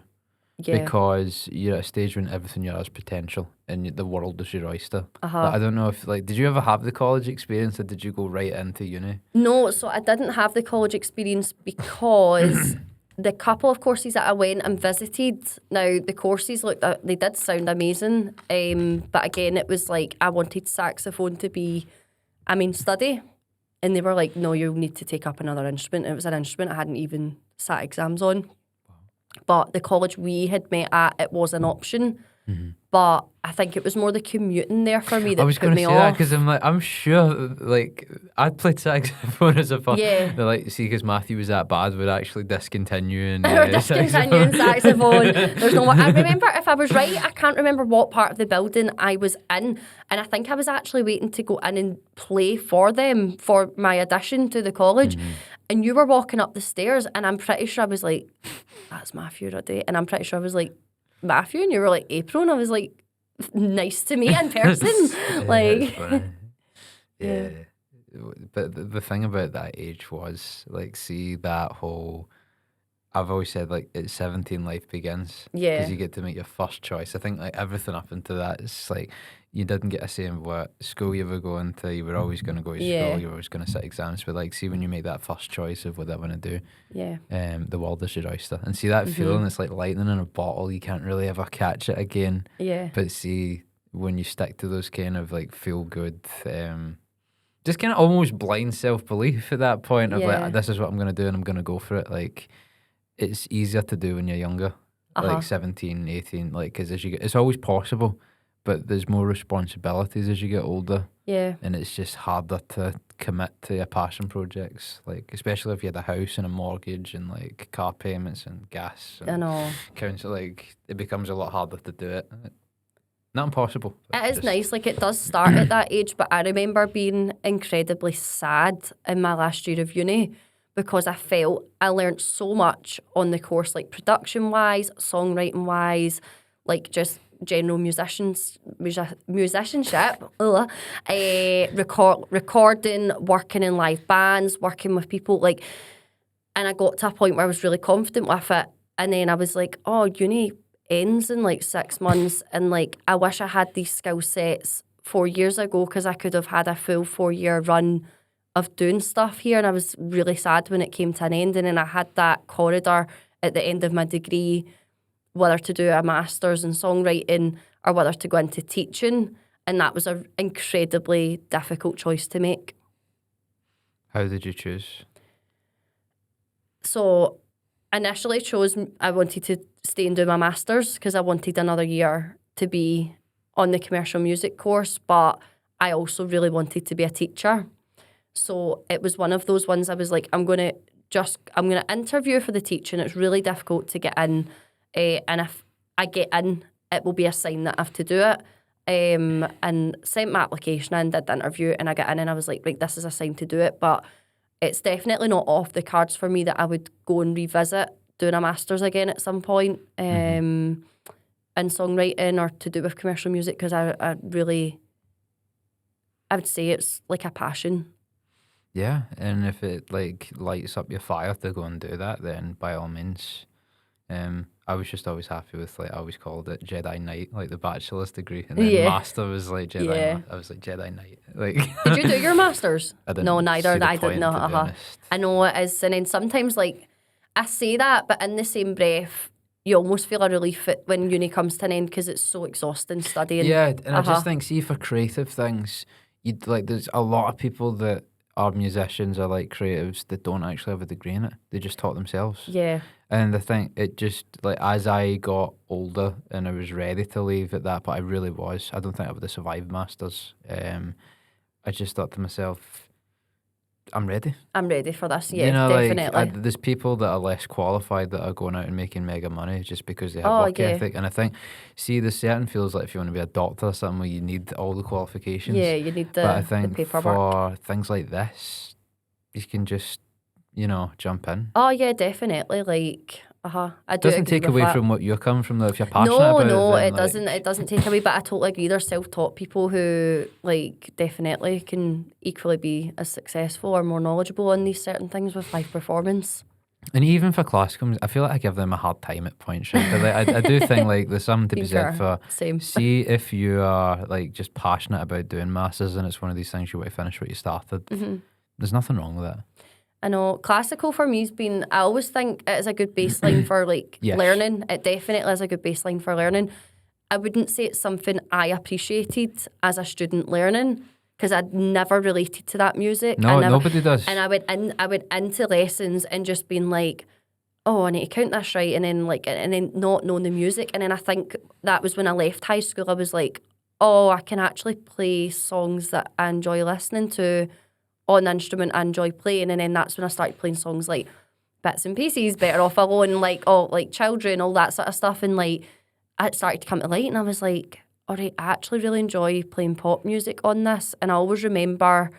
B: Yeah.
A: Because you're at a stage when everything you are is potential, and the world is your oyster. Like, I don't know if, like, did you ever have the college experience, or did you go right into uni?
B: No, so I didn't have the college experience because the couple of courses that I went and visited, now the courses they did sound amazing, but again, it was like I wanted saxophone to be a main study, and they were like, no, you'll need to take up another instrument. And it was an instrument I hadn't even sat exams on. But the college we had met at, it was an option. But I think it was more the commuting there for me that put me off.
A: I was going to say that because I'm sure, like, I'd played saxophone as a fun.
B: Yeah.
A: They're like, see, because Matthew was that bad, we're actually discontinuing
B: discontinuing saxophone. There's no more. I remember, if I was right, I can't remember what part of the building I was in. And I think I was actually waiting to go in and play for them for my audition to the college. And you were walking up the stairs, and I'm pretty sure I was like, that's Matthew Ruddy. And I'm pretty sure I was like, Matthew, and you were like, April, and I was like, nice to meet in person. Like,
A: yeah. But the thing about that age was, like, see, that whole, I've always said, like, at 17 life begins.
B: Yeah.
A: Because you get to make your first choice. I think, like, everything up into that, it's like, you didn't get a say in what school you were going to. You were always going to go to school. You were always going to sit exams. But, like, see, when you make that first choice of what I want to do, the world is your oyster. And see, that feeling, it's like lightning in a bottle. You can't really ever catch it again.
B: Yeah.
A: But see, when you stick to those kind of, like, feel good, just kind of almost blind self-belief at that point of like, this is what I'm going to do and I'm going to go for it. Like, it's easier to do when you're younger, like 17, 18, like, because as you get, it's always possible, but there's more responsibilities as you get older. Yeah. And it's just harder to commit to your passion projects, like, especially if you had a house and a mortgage and, like, car payments and gas and council, like, it becomes a lot harder to do it. Not impossible.
B: It is nice, like, it does start at that age, but I remember being incredibly sad in my last year of uni because I felt I learned so much on the course, like, production-wise, songwriting-wise, like, just general musicianship, recording, working in live bands, working with people, like, and I got to a point where I was really confident with it, and then I was like, oh, uni ends in like 6 months, and like, I wish I had these skill sets 4 years ago because I could have had a full 4-year run of doing stuff here, and I was really sad when it came to an end. And then I had that corridor at the end of my degree, whether to do a master's in songwriting or whether to go into teaching, and that was an incredibly difficult choice to make.
A: How did you choose?
B: So initially chose I wanted to stay and do my master's because I wanted another year to be on the commercial music course, but I also really wanted to be a teacher. So it was one of those ones I was like, I'm going to interview for the teaching. It's really difficult to get in. And if I get in, it will be a sign that I have to do it. And sent my application in, did the interview, and I got in, and I was like, right, this is a sign to do it. But it's definitely not off the cards for me that I would go and revisit doing a master's again at some point in songwriting or to do with commercial music, because I would say it's like a passion.
A: Yeah, and if it like lights up your fire to go and do that, then by all means. I was just always happy with, like, I always called it Jedi Knight, like the bachelor's degree, and then master was like Jedi.
B: Yeah.
A: I was like Jedi Knight. Like,
B: did you do your masters?
A: I didn't.
B: No, neither.
A: See the
B: I
A: point,
B: didn't know.
A: to be honest.
B: I know it is, and then sometimes like I say that, but in the same breath, you almost feel a relief when uni comes to an end because it's so exhausting studying.
A: Yeah, and I just think, see, for creative things, you'd like. There's a lot of people that are musicians or like creatives that don't actually have a degree in it. They just taught themselves.
B: Yeah.
A: And I think it just, like, as I got older and I was ready to leave at that point, I really was. I don't think I would have survived masters. I just thought to myself, I'm ready.
B: I'm ready for this. Yeah,
A: you know,
B: definitely.
A: like, there's people that are less qualified that are going out and making mega money just because they have work ethic. And I think, see, there's certain fields, like if you want to be a doctor or something, where you need all the qualifications.
B: Yeah, you need
A: But I think
B: the paperwork.
A: for things like this, you can just, jump in.
B: Oh yeah, definitely. Like, I do.
A: It doesn't take away from what you're coming from, though. If you're passionate about it,
B: no,
A: then,
B: it doesn't. It doesn't take away. But I totally agree. There's self-taught people who, like, definitely can equally be as successful or more knowledgeable in these certain things with live performance.
A: And even for classical, I feel like I give them a hard time at points. Right? But like, I do think like there's something to be said for.
B: Same.
A: See if you are like just passionate about doing masters, and it's one of these things you want to finish what you started. Mm-hmm. There's nothing wrong with that.
B: I know classical for me has been, I always think it is a good baseline for like learning. It definitely is a good baseline for learning. I wouldn't say it's something I appreciated as a student learning because I'd never related to that music.
A: No, nobody does.
B: And I would into lessons and just being like, oh, I need to count this right, and then not knowing the music. And then I think that was when I left high school. I was like, oh, I can actually play songs that I enjoy listening to on the instrument I enjoy playing. And then that's when I started playing songs like Bits and Pieces, Better Off Alone, like Children, all that sort of stuff. And like it started to come to light, and I was like, all right, I actually really enjoy playing pop music on this. And I always remember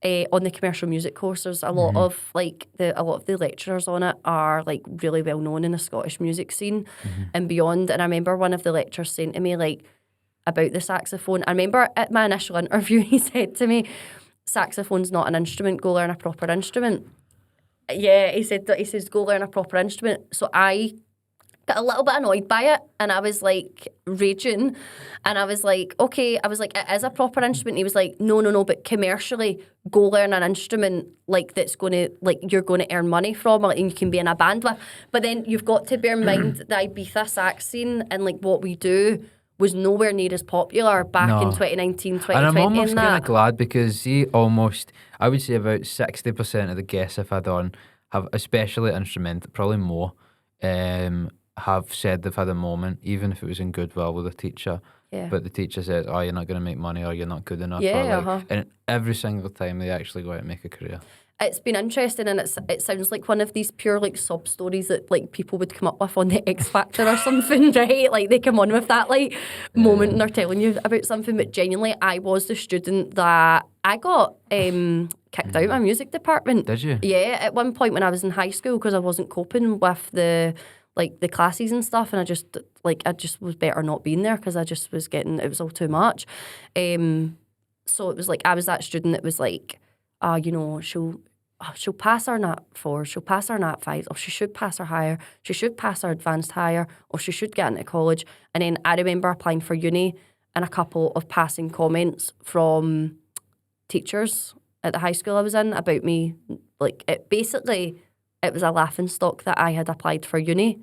B: on the commercial music course, there's a lot of the lecturers on it are like really well known in the Scottish music scene and beyond. And I remember one of the lecturers saying to me like about the saxophone. I remember at my initial interview, he said to me, saxophone's not an instrument, go learn a proper instrument. Yeah, he says go learn a proper instrument. So I got a little bit annoyed by it, and I was like raging, and I was like, okay, I was like, it is a proper instrument. He was like, no, but commercially, go learn an instrument like that's going to, like, you're going to earn money from, and you can be in a band with. But then you've got to bear in mind the Ibiza sax scene and like what we do was nowhere near as popular back in 2019, 2020.
A: And I'm almost kind of glad because see, I would say about 60% of the guests I've had on have, especially instrumental, probably more, have said they've had a moment, even if it was in goodwill with a teacher. Yeah. But the teacher says, oh, you're not going to make money or you're not good enough. And every single time they actually go out and make a career.
B: It's been interesting, and it sounds like one of these pure like sob stories that like people would come up with on the X Factor or something, right? Like they come on with that like moment and they're telling you about something, but genuinely, I was the student that I got kicked out of my music department.
A: Did you?
B: Yeah, at one point when I was in high school because I wasn't coping with the classes and stuff, and I just was better not being there because I just was getting, it was all too much. So it was like I was that student that was like, she'll pass her Nat 4, she'll pass her Nat 5, or she should pass her higher, she should pass her advanced higher, or she should get into college. And then I remember applying for uni and a couple of passing comments from teachers at the high school I was in about me. Like, it was a laughing stock that I had applied for uni,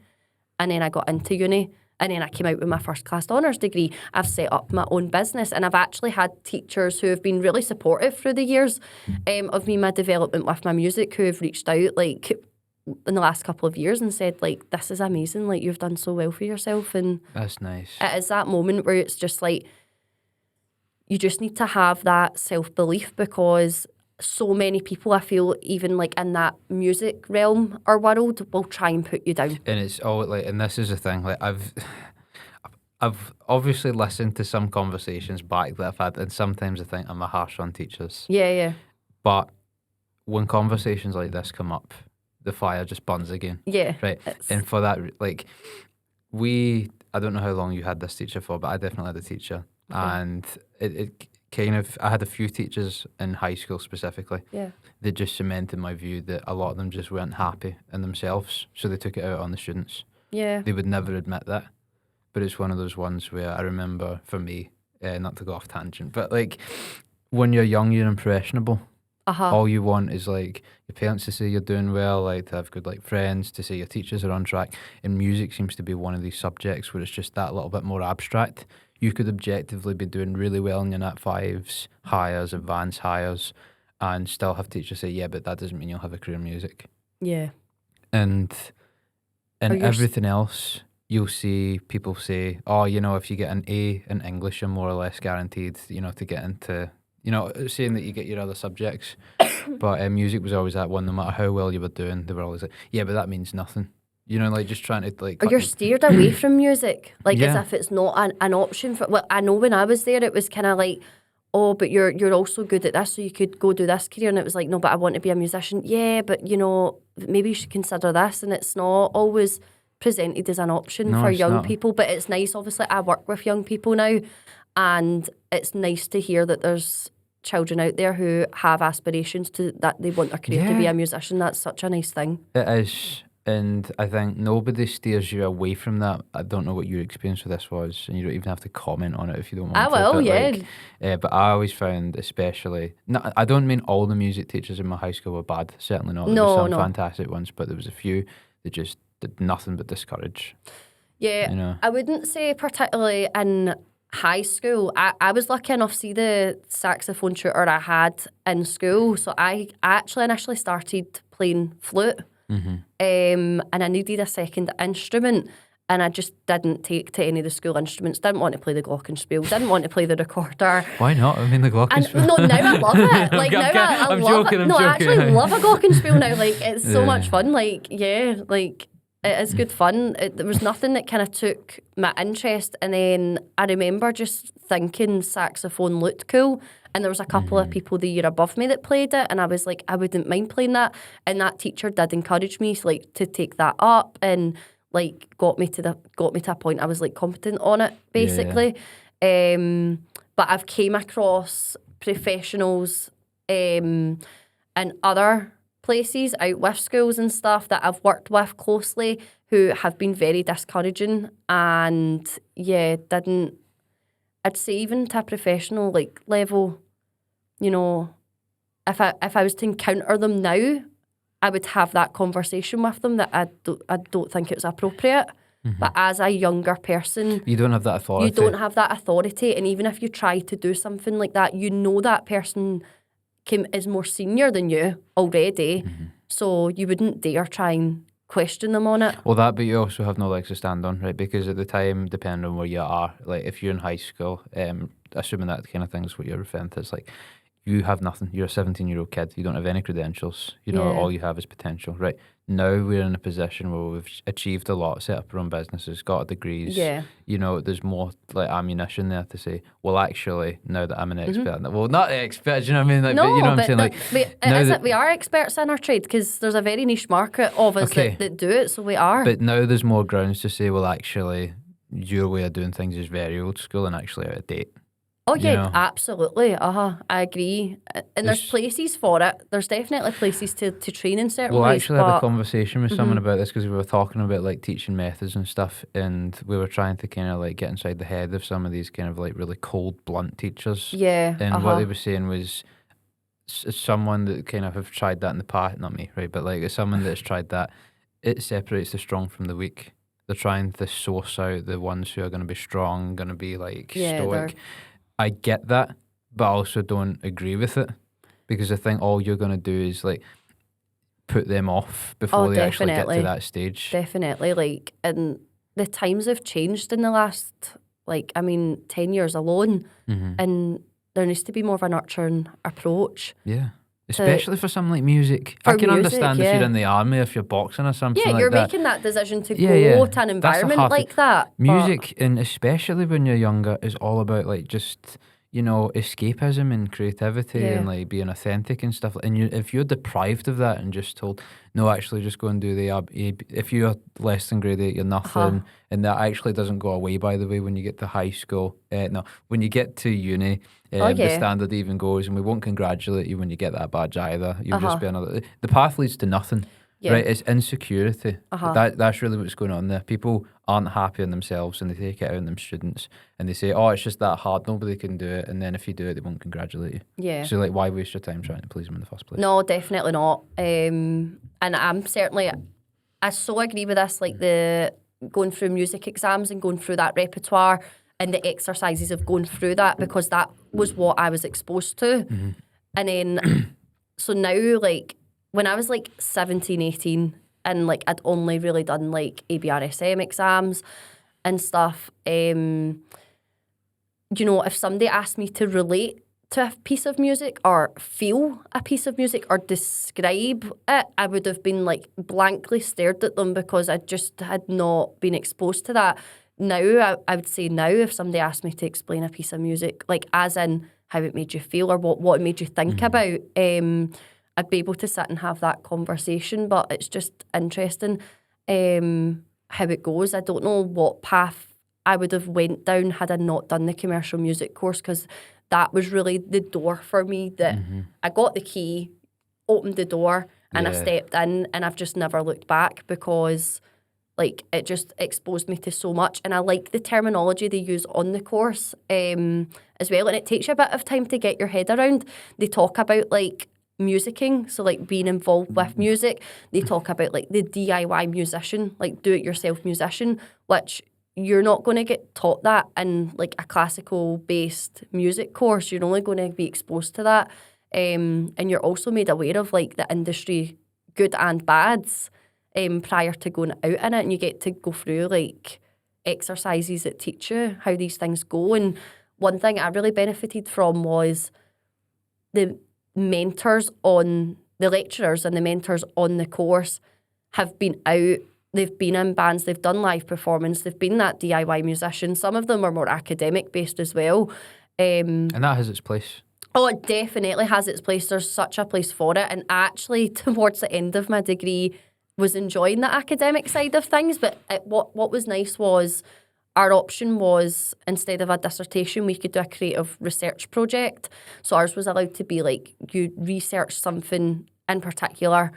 B: and then I got into uni, and then I came out with my first class honours degree. I've set up my own business, and I've actually had teachers who have been really supportive through the years of me, my development with my music, who have reached out like in the last couple of years and said like, this is amazing, like you've done so well for yourself. And
A: that's nice.
B: It is that moment where it's just like, you just need to have that self-belief, because so many people, I feel, even like in that music realm or world, will try and put you down.
A: And it's all like, and this is the thing, like I've obviously listened to some conversations back that I've had, and sometimes I think I'm a harsh on teachers.
B: Yeah.
A: But when conversations like this come up, the fire just burns again.
B: Yeah.
A: Right. And for that, like, I don't know how long you had this teacher for, but I definitely had a teacher. Okay. And it kind of, I had a few teachers in high school specifically.
B: Yeah.
A: They just cemented my view that a lot of them just weren't happy in themselves. So they took it out on the students.
B: Yeah.
A: They would never admit that. But it's one of those ones where I remember, for me, not to go off tangent, but like when you're young, you're impressionable. All you want is like your parents to say you're doing well, like to have good like friends, to say your teachers are on track. And music seems to be one of these subjects where it's just that little bit more abstract. You could objectively be doing really well in your Nat 5s, hires, advanced hires, and still have teachers say, yeah, but that doesn't mean you'll have a career in music.
B: Yeah.
A: And everything else, you'll see people say, oh, you know, if you get an A in English, you're more or less guaranteed, you know, to get into, you know, saying that you get your other subjects. But music was always that one, no matter how well you were doing, they were always like, yeah, but that means nothing. You know, like just trying to like...
B: Or you're steered away from music, like as if it's not an option for... Well, I know when I was there, it was kind of like, oh, but you're also good at this, so you could go do this career. And it was like, no, but I want to be a musician. Yeah, but, you know, maybe you should consider this. And it's not always presented as an option for young people. But it's nice, obviously, I work with young people now, and it's nice to hear that there's children out there who have aspirations to that they want their career to be a musician. That's such a nice thing.
A: It is. And I think nobody steers you away from that. I don't know what your experience with this was, and you don't even have to comment on it if you don't want to.
B: I will, yeah.
A: Like, but I always found, especially, I don't mean all the music teachers in my high school were bad. Certainly not. There were some fantastic ones, but there was a few that just did nothing but discourage.
B: Yeah, you know? I wouldn't say particularly in high school. I was lucky enough to see the saxophone tutor I had in school. So I actually initially started playing flute. Mm-hmm. And I needed a second instrument, and I just didn't take to any of the school instruments. Didn't want to play the glockenspiel, didn't want to play the recorder.
A: Why not? I mean, the glockenspiel.
B: No, now I love it. Like now I love it. No, I actually love a glockenspiel now. Like it's so much fun. Like like it is good fun. There was nothing that kind of took my interest, and then I remember just thinking saxophone looked cool. And there was a couple of people the year above me that played it, and I was like, I wouldn't mind playing that. And that teacher did encourage me like to take that up, and like got me to a point I was like competent on it basically. Yeah. But I've came across professionals in other places out with schools and stuff that I've worked with closely who have been very discouraging, and didn't. I'd say even to a professional like level, you know, if I was to encounter them now, I would have that conversation with them that I don't think it's appropriate. Mm-hmm. But as a younger person,
A: you don't have that authority.
B: You don't have that authority, and even if you try to do something like that, you know that person is more senior than you already, so you wouldn't dare try and question them on it.
A: Well, but you also have no legs to stand on, right? Because at the time, depending on where you are, like if you're in high school, assuming that kind of thing is what you're referring to, it's like you have nothing. You're a 17-year-old kid. You don't have any credentials. You know, all you have is potential, right? Now we're in a position where we've achieved a lot, set up our own businesses, got our degrees. Yeah. You know, there's more like ammunition there to say, well, actually, now that I'm an expert, well, not expert, you know what I mean? Like,
B: no,
A: but you know what I'm saying? Like,
B: we are experts in our trade because there's a very niche market of us that do it, so we are.
A: But now there's more grounds to say, well, actually, your way of doing things is very old school and actually out of date.
B: Oh, yeah, you know? Absolutely. I agree. And there's places for it. There's definitely places to train in certain ways.
A: Well, I actually had a conversation with someone about this because we were talking about like teaching methods and stuff, and we were trying to kind of like get inside the head of some of these kind of like really cold, blunt teachers.
B: Yeah.
A: And what they were saying was, as someone that kind of have tried that in the past, not me, right, but like as someone that's tried that, it separates the strong from the weak. They're trying to source out the ones who are going to be strong, going to be like stoic. I get that, but I also don't agree with it because I think all you're going to do is like put them off before they actually get to that stage.
B: Definitely. Like, and the times have changed in the last, 10 years alone. Mm-hmm. And there needs to be more of a nurturing approach.
A: Yeah. Especially for something like music.
B: For
A: I can
B: music,
A: understand if you're in the army, if you're boxing or something like that.
B: Yeah, you're making that decision to go to an environment like that.
A: Music, and especially when you're younger, is all about like just, escapism and creativity and like being authentic and stuff. And if you're deprived of that and just told, no, actually just go and do if you're less than grade 8, you're nothing. And that actually doesn't go away, by the way, when you get to high school. No, when you get to uni, the standard even goes, and we won't congratulate you when you get that badge either. You'll just be another. The path leads to nothing. Yeah. Right, it's insecurity. That's really what's going on there. People aren't happy in themselves, and they take it out on them students, and they say, "Oh, it's just that hard. Nobody can do it." And then if you do it, they won't congratulate you. Yeah. So like, why waste your time trying to please them in the first place?
B: No, definitely not. And I'm certainly, I so agree with this. Like the going through music exams and going through that repertoire and the exercises of going through that, because that was what I was exposed to. And then, so now like, when I was like 17, 18, and like I'd only really done like ABRSM exams and stuff, if somebody asked me to relate to a piece of music or feel a piece of music or describe it, I would have been like blankly stared at them, because I just had not been exposed to that. Now, I would say now, if somebody asked me to explain a piece of music, like as in how it made you feel or what it made you think about, I'd be able to sit and have that conversation. But it's just interesting how it goes. I don't know what path I would have went down had I not done the commercial music course, because that was really the door for me. That I got the key, opened the door, and I stepped in, and I've just never looked back, because like it just exposed me to so much. And I like the terminology they use on the course as well. And it takes you a bit of time to get your head around. They talk about like musicking, so like being involved with music. They talk about like the DIY musician, like do-it-yourself musician, which you're not going to get taught that in like a classical based music course. You're only going to be exposed to that, and you're also made aware of like the industry good and bads prior to going out in it, and you get to go through like exercises that teach you how these things go. And one thing I really benefited from was the mentors on the lecturers and the mentors on the course have been out, they've been in bands, they've done live performance, they've been that DIY musician. Some of them are more academic based as well.
A: And that has its place.
B: Oh, it definitely has its place. There's such a place for it. And actually, towards the end of my degree, was enjoying the academic side of things. But what was nice was our option was, instead of a dissertation, we could do a creative research project. So ours was allowed to be like, you research something in particular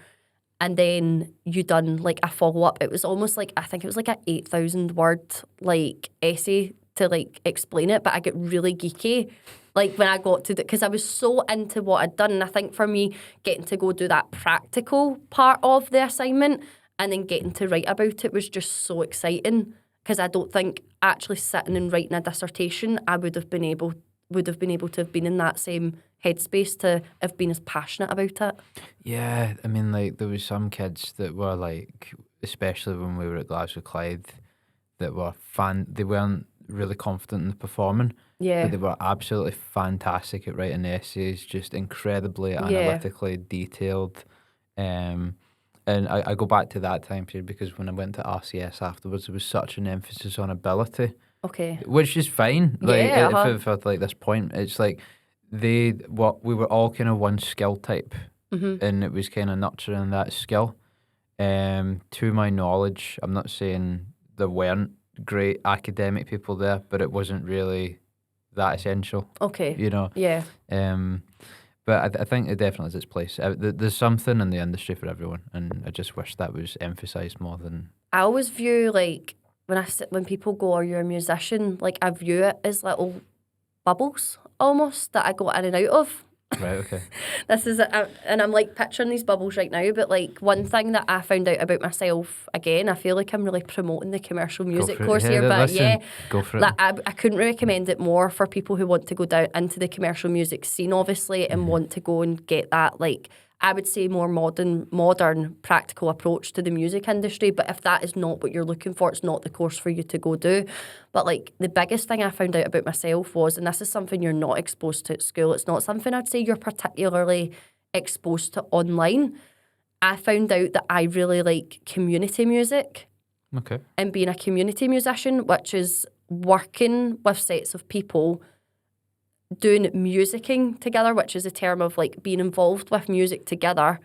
B: and then you done like a follow-up. It was almost like, I think it was like an 8,000 word like essay to like explain it. But I get really geeky like when I got to because I was so into what I'd done. And I think for me, getting to go do that practical part of the assignment and then getting to write about it was just so exciting. Because I don't think actually sitting and writing a dissertation, I would have been able to have been in that same headspace to have been as passionate about it.
A: Yeah, I mean, like there was some kids that were like, especially when we were at Glasgow Clyde, that were they weren't really confident in the performing.
B: Yeah.
A: But they were absolutely fantastic at writing essays, just incredibly analytically detailed. And I go back to that time period because when I went to RCS afterwards, there was such an emphasis on ability.
B: Okay.
A: Which is fine. Like for like this point, it's like we were all kind of one skill type, and it was kind of nurturing that skill. To my knowledge, I'm not saying there weren't great academic people there, but it wasn't really that essential.
B: Okay.
A: You know.
B: Yeah.
A: But I think it definitely has its place. There's something in the industry for everyone, and I just wish that was emphasised more than.
B: I always view like when people go, "Are you a musician?" Like I view it as little bubbles almost that I go in and out of.
A: Right. Okay.
B: This is and I'm like picturing these bubbles right now. But like one thing that I found out about myself, again, I feel like I'm really promoting the commercial music course here. But
A: go for it.
B: Like I couldn't recommend it more for people who want to go down into the commercial music scene, obviously, and want to go and get that like I would say, more modern, practical approach to the music industry. But if that is not what you're looking for, it's not the course for you to go do. But like the biggest thing I found out about myself was, and this is something you're not exposed to at school, it's not something I'd say you're particularly exposed to online. I found out that I really like community music.
A: Okay.
B: And being a community musician, which is working with sets of people doing musicking together, which is a term of like being involved with music together,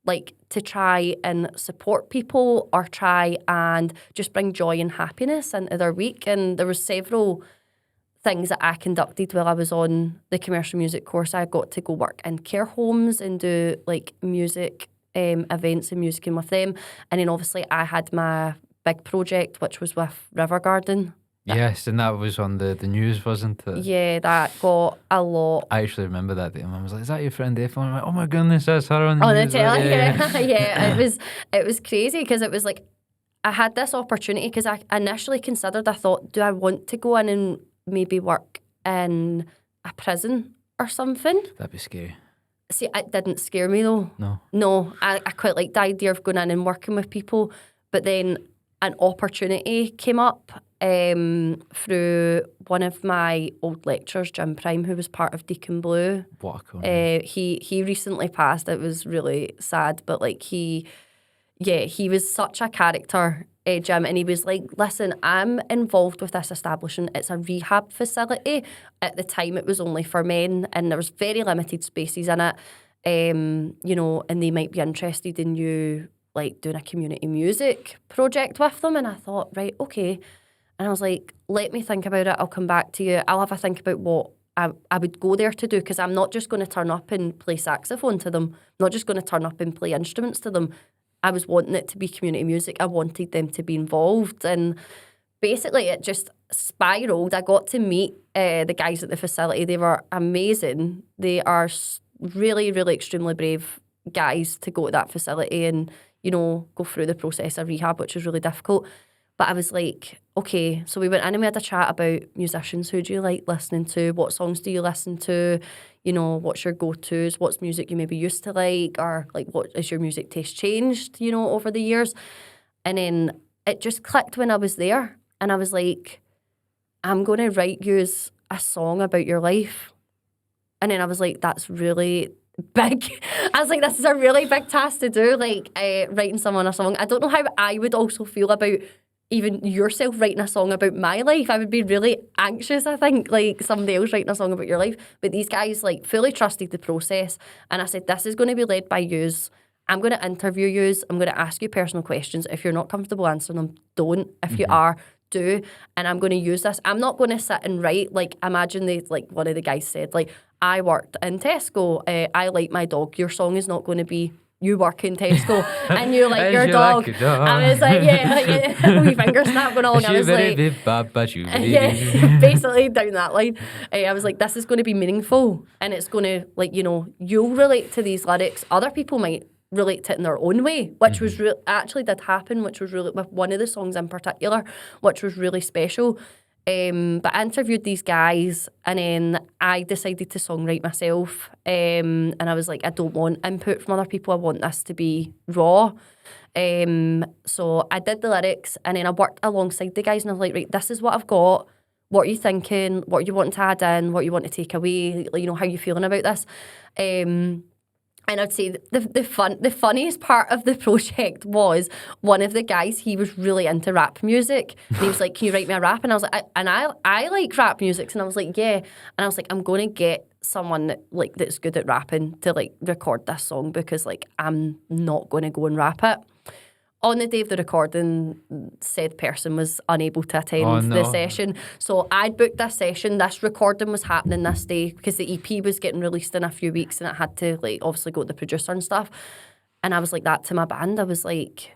B: like to try and support people or try and just bring joy and happiness into their week. And there was several things that I conducted while I was on the commercial music course. I got to go work in care homes and do like music events and musicking with them. And then obviously I had my big project, which was with River Garden.
A: Yes, and that was on the news, wasn't it?
B: Yeah, that got a lot.
A: I actually remember that day. Mum was like, "Is that your friend Ethel?" I'm like, "Oh my goodness, that's her on the
B: On the
A: news."
B: telly,
A: Yeah.
B: yeah. It was crazy because it was like I had this opportunity because I initially considered, I thought, do I want to go in and maybe work in a prison or something?
A: That'd be scary.
B: See, it didn't scare me though.
A: No,
B: I quite liked the idea of going in and working with people, but then an opportunity came up through one of my old lecturers, Jim Prime, who was part of Deacon Blue.
A: what a cool name.
B: He recently passed. It was really sad, but like he was such a character, Jim, and he was like, listen, I'm involved with this establishment. It's a rehab facility. At the time, it was only for men, and there was very limited spaces in it, you know, and they might be interested in you, like, doing a community music project with them. And I thought, right, okay. And I was like, let me think about it. I'll come back to you. I'll have a think about what I would go there to do, because I'm not just going to turn up and play saxophone to them. I'm not just going to turn up and play instruments to them. I was wanting it to be community music. I wanted them to be involved. And basically it just spiraled. I got to meet the guys at the facility. They were amazing. They are really, really extremely brave guys to go to that facility and, you know, go through the process of rehab, which was really difficult. But I was like, okay, so we went in and we had a chat about musicians. Who do you like listening to? What songs do you listen to? You know, what's your go-tos? What's music you maybe used to like? Or like, what is your music taste changed, you know, over the years? And then it just clicked when I was there. And I was like, I'm going to write you a song about your life. And then I was like, that's really big. I was like, this is a really big task to do, like writing someone a song. I don't know how I would also feel about even yourself writing a song about my life. I would be really anxious, I think, like somebody else writing a song about your life. But these guys like fully trusted the process. And I said, this is going to be led by yous. I'm going to interview yous. I'm going to ask you personal questions. If you're not comfortable answering them, don't. If you are, do. And I'm going to use this. I'm not going to sit and write, like, imagine like one of the guys said, like, I worked in Tesco. I like my dog. Your song is not going to be, you work in Tesco and you like your dog. I was like, yeah, wee finger snap going along. I was like, yeah, basically down that line. I was like, this is going to be meaningful, and it's going to, like, you know, you'll relate to these lyrics. Other people might relate to it in their own way, which was actually did happen, which was really, with one of the songs in particular, which was really special. But I interviewed these guys, and then I decided to songwrite myself. And I was like, I don't want input from other people. I want this to be raw. So I did the lyrics, and then I worked alongside the guys, and I was like, right, this is what I've got. What are you thinking? What are you wanting to add in? What you want to take away? You know, how are you feeling about this? And I'd say the funniest part of the project was one of the guys, he was really into rap music. And he was like, can you write me a rap? And I was like, I like rap music. And I was like, yeah. And I was like, I'm going to get someone that's good at rapping to like record this song, because like I'm not going to go and rap it. On the day of the recording, said person was unable to attend the session. So I'd booked this session. This recording was happening this day because the EP was getting released in a few weeks, and it had to like obviously go to the producer and stuff. And I was like that to my band. I was like,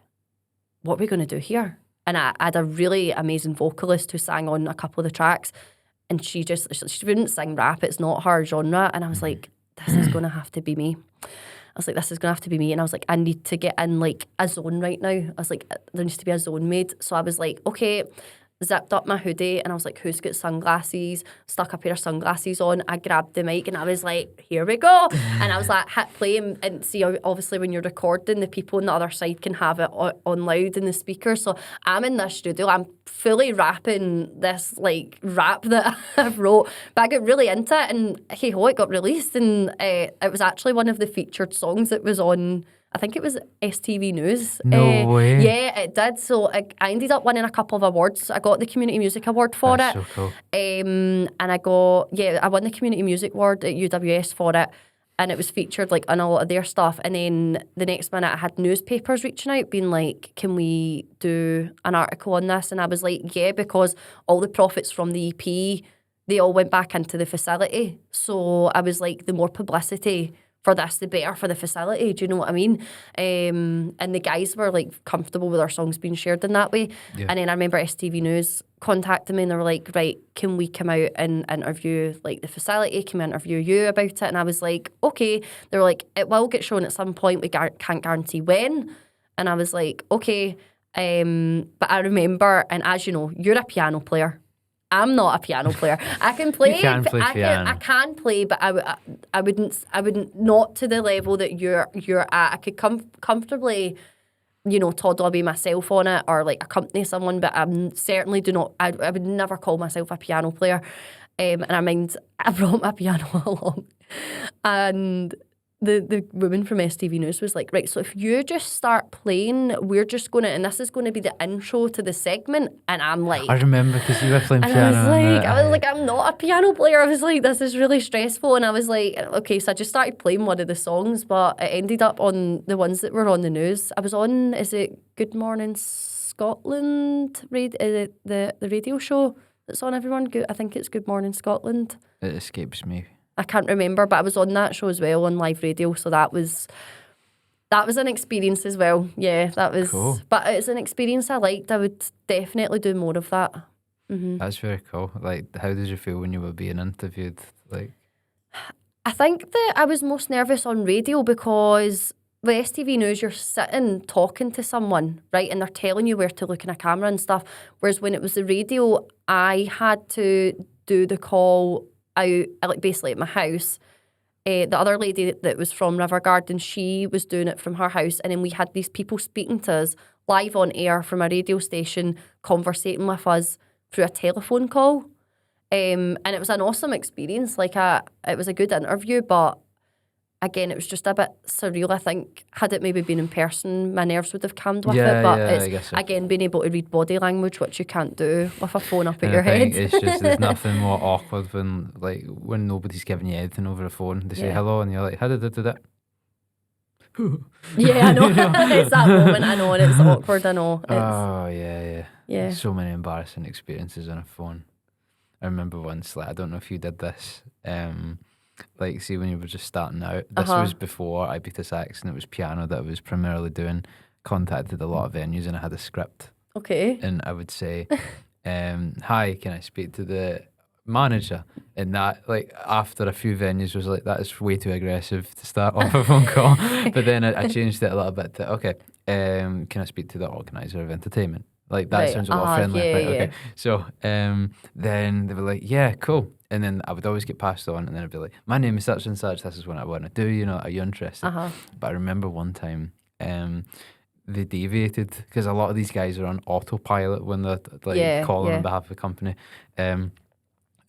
B: what are we going to do here? And I had a really amazing vocalist who sang on a couple of the tracks, and she wouldn't sing rap. It's not her genre. And I was like, this is going to have to be me. I was like, this is going to have to be me. And I was like, I need to get in like a zone right now. I was like, there needs to be a zone made. So I was like, okay, zipped up my hoodie, and I was like, who's got sunglasses? Stuck a pair of sunglasses on. I grabbed the mic and I was like, here we go. And I was like, hit play, and see, obviously when you're recording, the people on the other side can have it on loud in the speaker. So I'm in this studio, I'm fully rapping this like rap that I wrote, but I got really into it, and hey ho, it got released, and it was actually one of the featured songs that was on, I think it was STV News.
A: No way.
B: Yeah, it did. So I ended up winning a couple of awards. I got the Community Music Award for
A: That's
B: it.
A: so cool.
B: And I won the Community Music Award at UWS for it. And it was featured like on a lot of their stuff. And then the next minute I had newspapers reaching out being like, can we do an article on this? And I was like, yeah, because all the profits from the EP, they all went back into the facility. So I was like, the more publicity for this, the better for the facility. Do you know what I mean? And the guys were like comfortable with our songs being shared in that way.
A: Yeah.
B: And then I remember STV News contacted me and they were like, right, can we come out and interview like the facility? Can we interview you about it? And I was like, okay. They were like, it will get shown at some point. We can't guarantee when. And I was like, okay. But I remember, and as you know, you're a piano player. I'm not a piano player. I can play.
A: You can play piano.
B: I can play, but I wouldn't not to the level that you're at. I could comfortably, toddle away myself on it or like accompany someone, but I certainly do not. I would never call myself a piano player. And I brought my piano along, and the woman from STV News was like, right, so if you just start playing, we're just going to, and this is going to be the intro to the segment. And I'm like...
A: I remember because you were playing
B: and
A: piano.
B: I was like, I'm not a piano player. I was like, this is really stressful. And I was like, okay, so I just started playing one of the songs, but it ended up on the ones that were on the news. I was on, is it Good Morning Scotland? The radio show that's on everyone? I think it's Good Morning Scotland.
A: It escapes me.
B: I can't remember, but I was on that show as well on live radio, so that was an experience as well. Yeah, that was
A: cool.
B: But it's an experience I liked. I would definitely do more of that. Mm-hmm.
A: That's very cool. Like, how did you feel when you were being interviewed? Like,
B: I think that I was most nervous on radio because with STV News, you're sitting talking to someone, right, and they're telling you where to look in a camera and stuff. Whereas when it was the radio, I had to do the call out, like basically at my house. The other lady that was from River Garden, she was doing it from her house, and then we had these people speaking to us live on air from a radio station, conversating with us through a telephone call. And it was an awesome experience. Like it was a good interview, but again, it was just a bit surreal. I think had it maybe been in person, my nerves would have calmed with it. But it's,
A: I guess so.
B: again, being able to read body language, which you can't do with a phone up at
A: And
B: your
A: I think
B: head.
A: it's just, there's nothing more awkward when nobody's giving you anything over the phone. They say hello and you're like, how did I do that?
B: Yeah, I know. It's that moment, I know, and it's awkward, I know.
A: Yeah. So many embarrassing experiences on a phone. I remember once, like, I don't know if you did this, like, see, when you were just starting out, this was before I beat a sax, and it was piano that I was primarily doing. Contacted a lot of venues, and I had a script.
B: Okay.
A: And I would say, hi, can I speak to the manager? And that, like, after a few venues was like, that is way too aggressive to start off a phone call. But then I changed it a little bit to, okay, can I speak to the organizer of entertainment? Like, that sounds a lot friendlier.
B: Yeah,
A: right,
B: yeah.
A: okay. So then they were like, yeah, cool. And then I would always get passed on, and then I'd be like, my name is such and such, this is what I want to do, are you interested? But I remember one time, they deviated, because a lot of these guys are on autopilot when they're calling on behalf of the company. I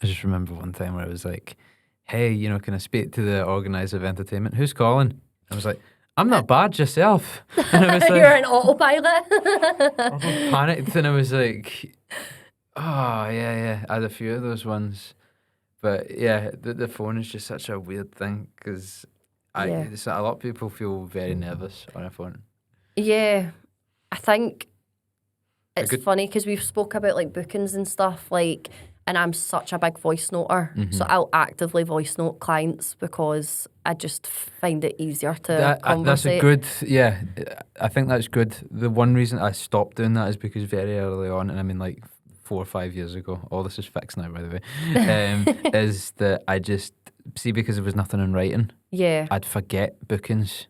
A: just remember one time where I was like, hey, can I speak to the organizer of entertainment? Who's calling? I was like, I'm not bad, yourself. And I was like,
B: you're an autopilot.
A: I panicked, and I was like, oh, yeah. I had a few of those ones. But yeah, the phone is just such a weird thing, because a lot of people feel very nervous on a phone.
B: Yeah, I think it's funny because we've spoke about like bookings and stuff, like, and I'm such a big voice noter, so I'll actively voice note clients because I just find it easier to conversate.
A: That's a good, I think that's good. The one reason I stopped doing that is because very early on, and I mean like 4 or 5 years ago, all this is fixed now, by the way, is that I just, because there was nothing in writing, I'd forget bookings.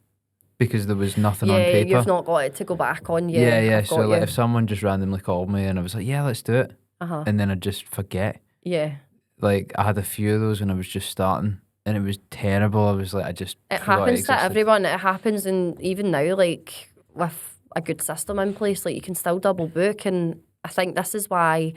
A: Because there was nothing on paper.
B: You've not got it to go back on.
A: Yeah. So like, if someone just randomly called me and I was like, yeah, let's do it. and then I'd just forget.
B: Yeah.
A: Like, I had a few of those when I was just starting, and it was terrible. I was like, I just
B: It
A: forgot
B: happens to
A: existed.
B: everyone. It happens, and even now, like, with a good system in place, like, you can still double book, and I think this is why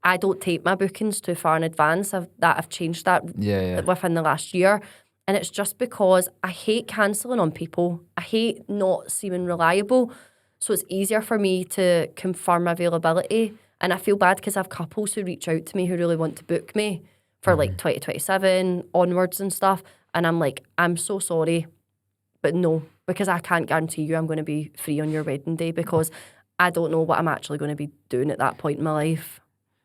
B: I don't take my bookings too far in advance. I've changed that within the last year. And it's just because I hate cancelling on people. I hate not seeming reliable. So it's easier for me to confirm availability. And I feel bad because I have couples who reach out to me who really want to book me for like 2027 onwards and stuff. And I'm like, I'm so sorry, but no, because I can't guarantee you I'm going to be free on your wedding day because I don't know what I'm actually going to be doing at that point in my life.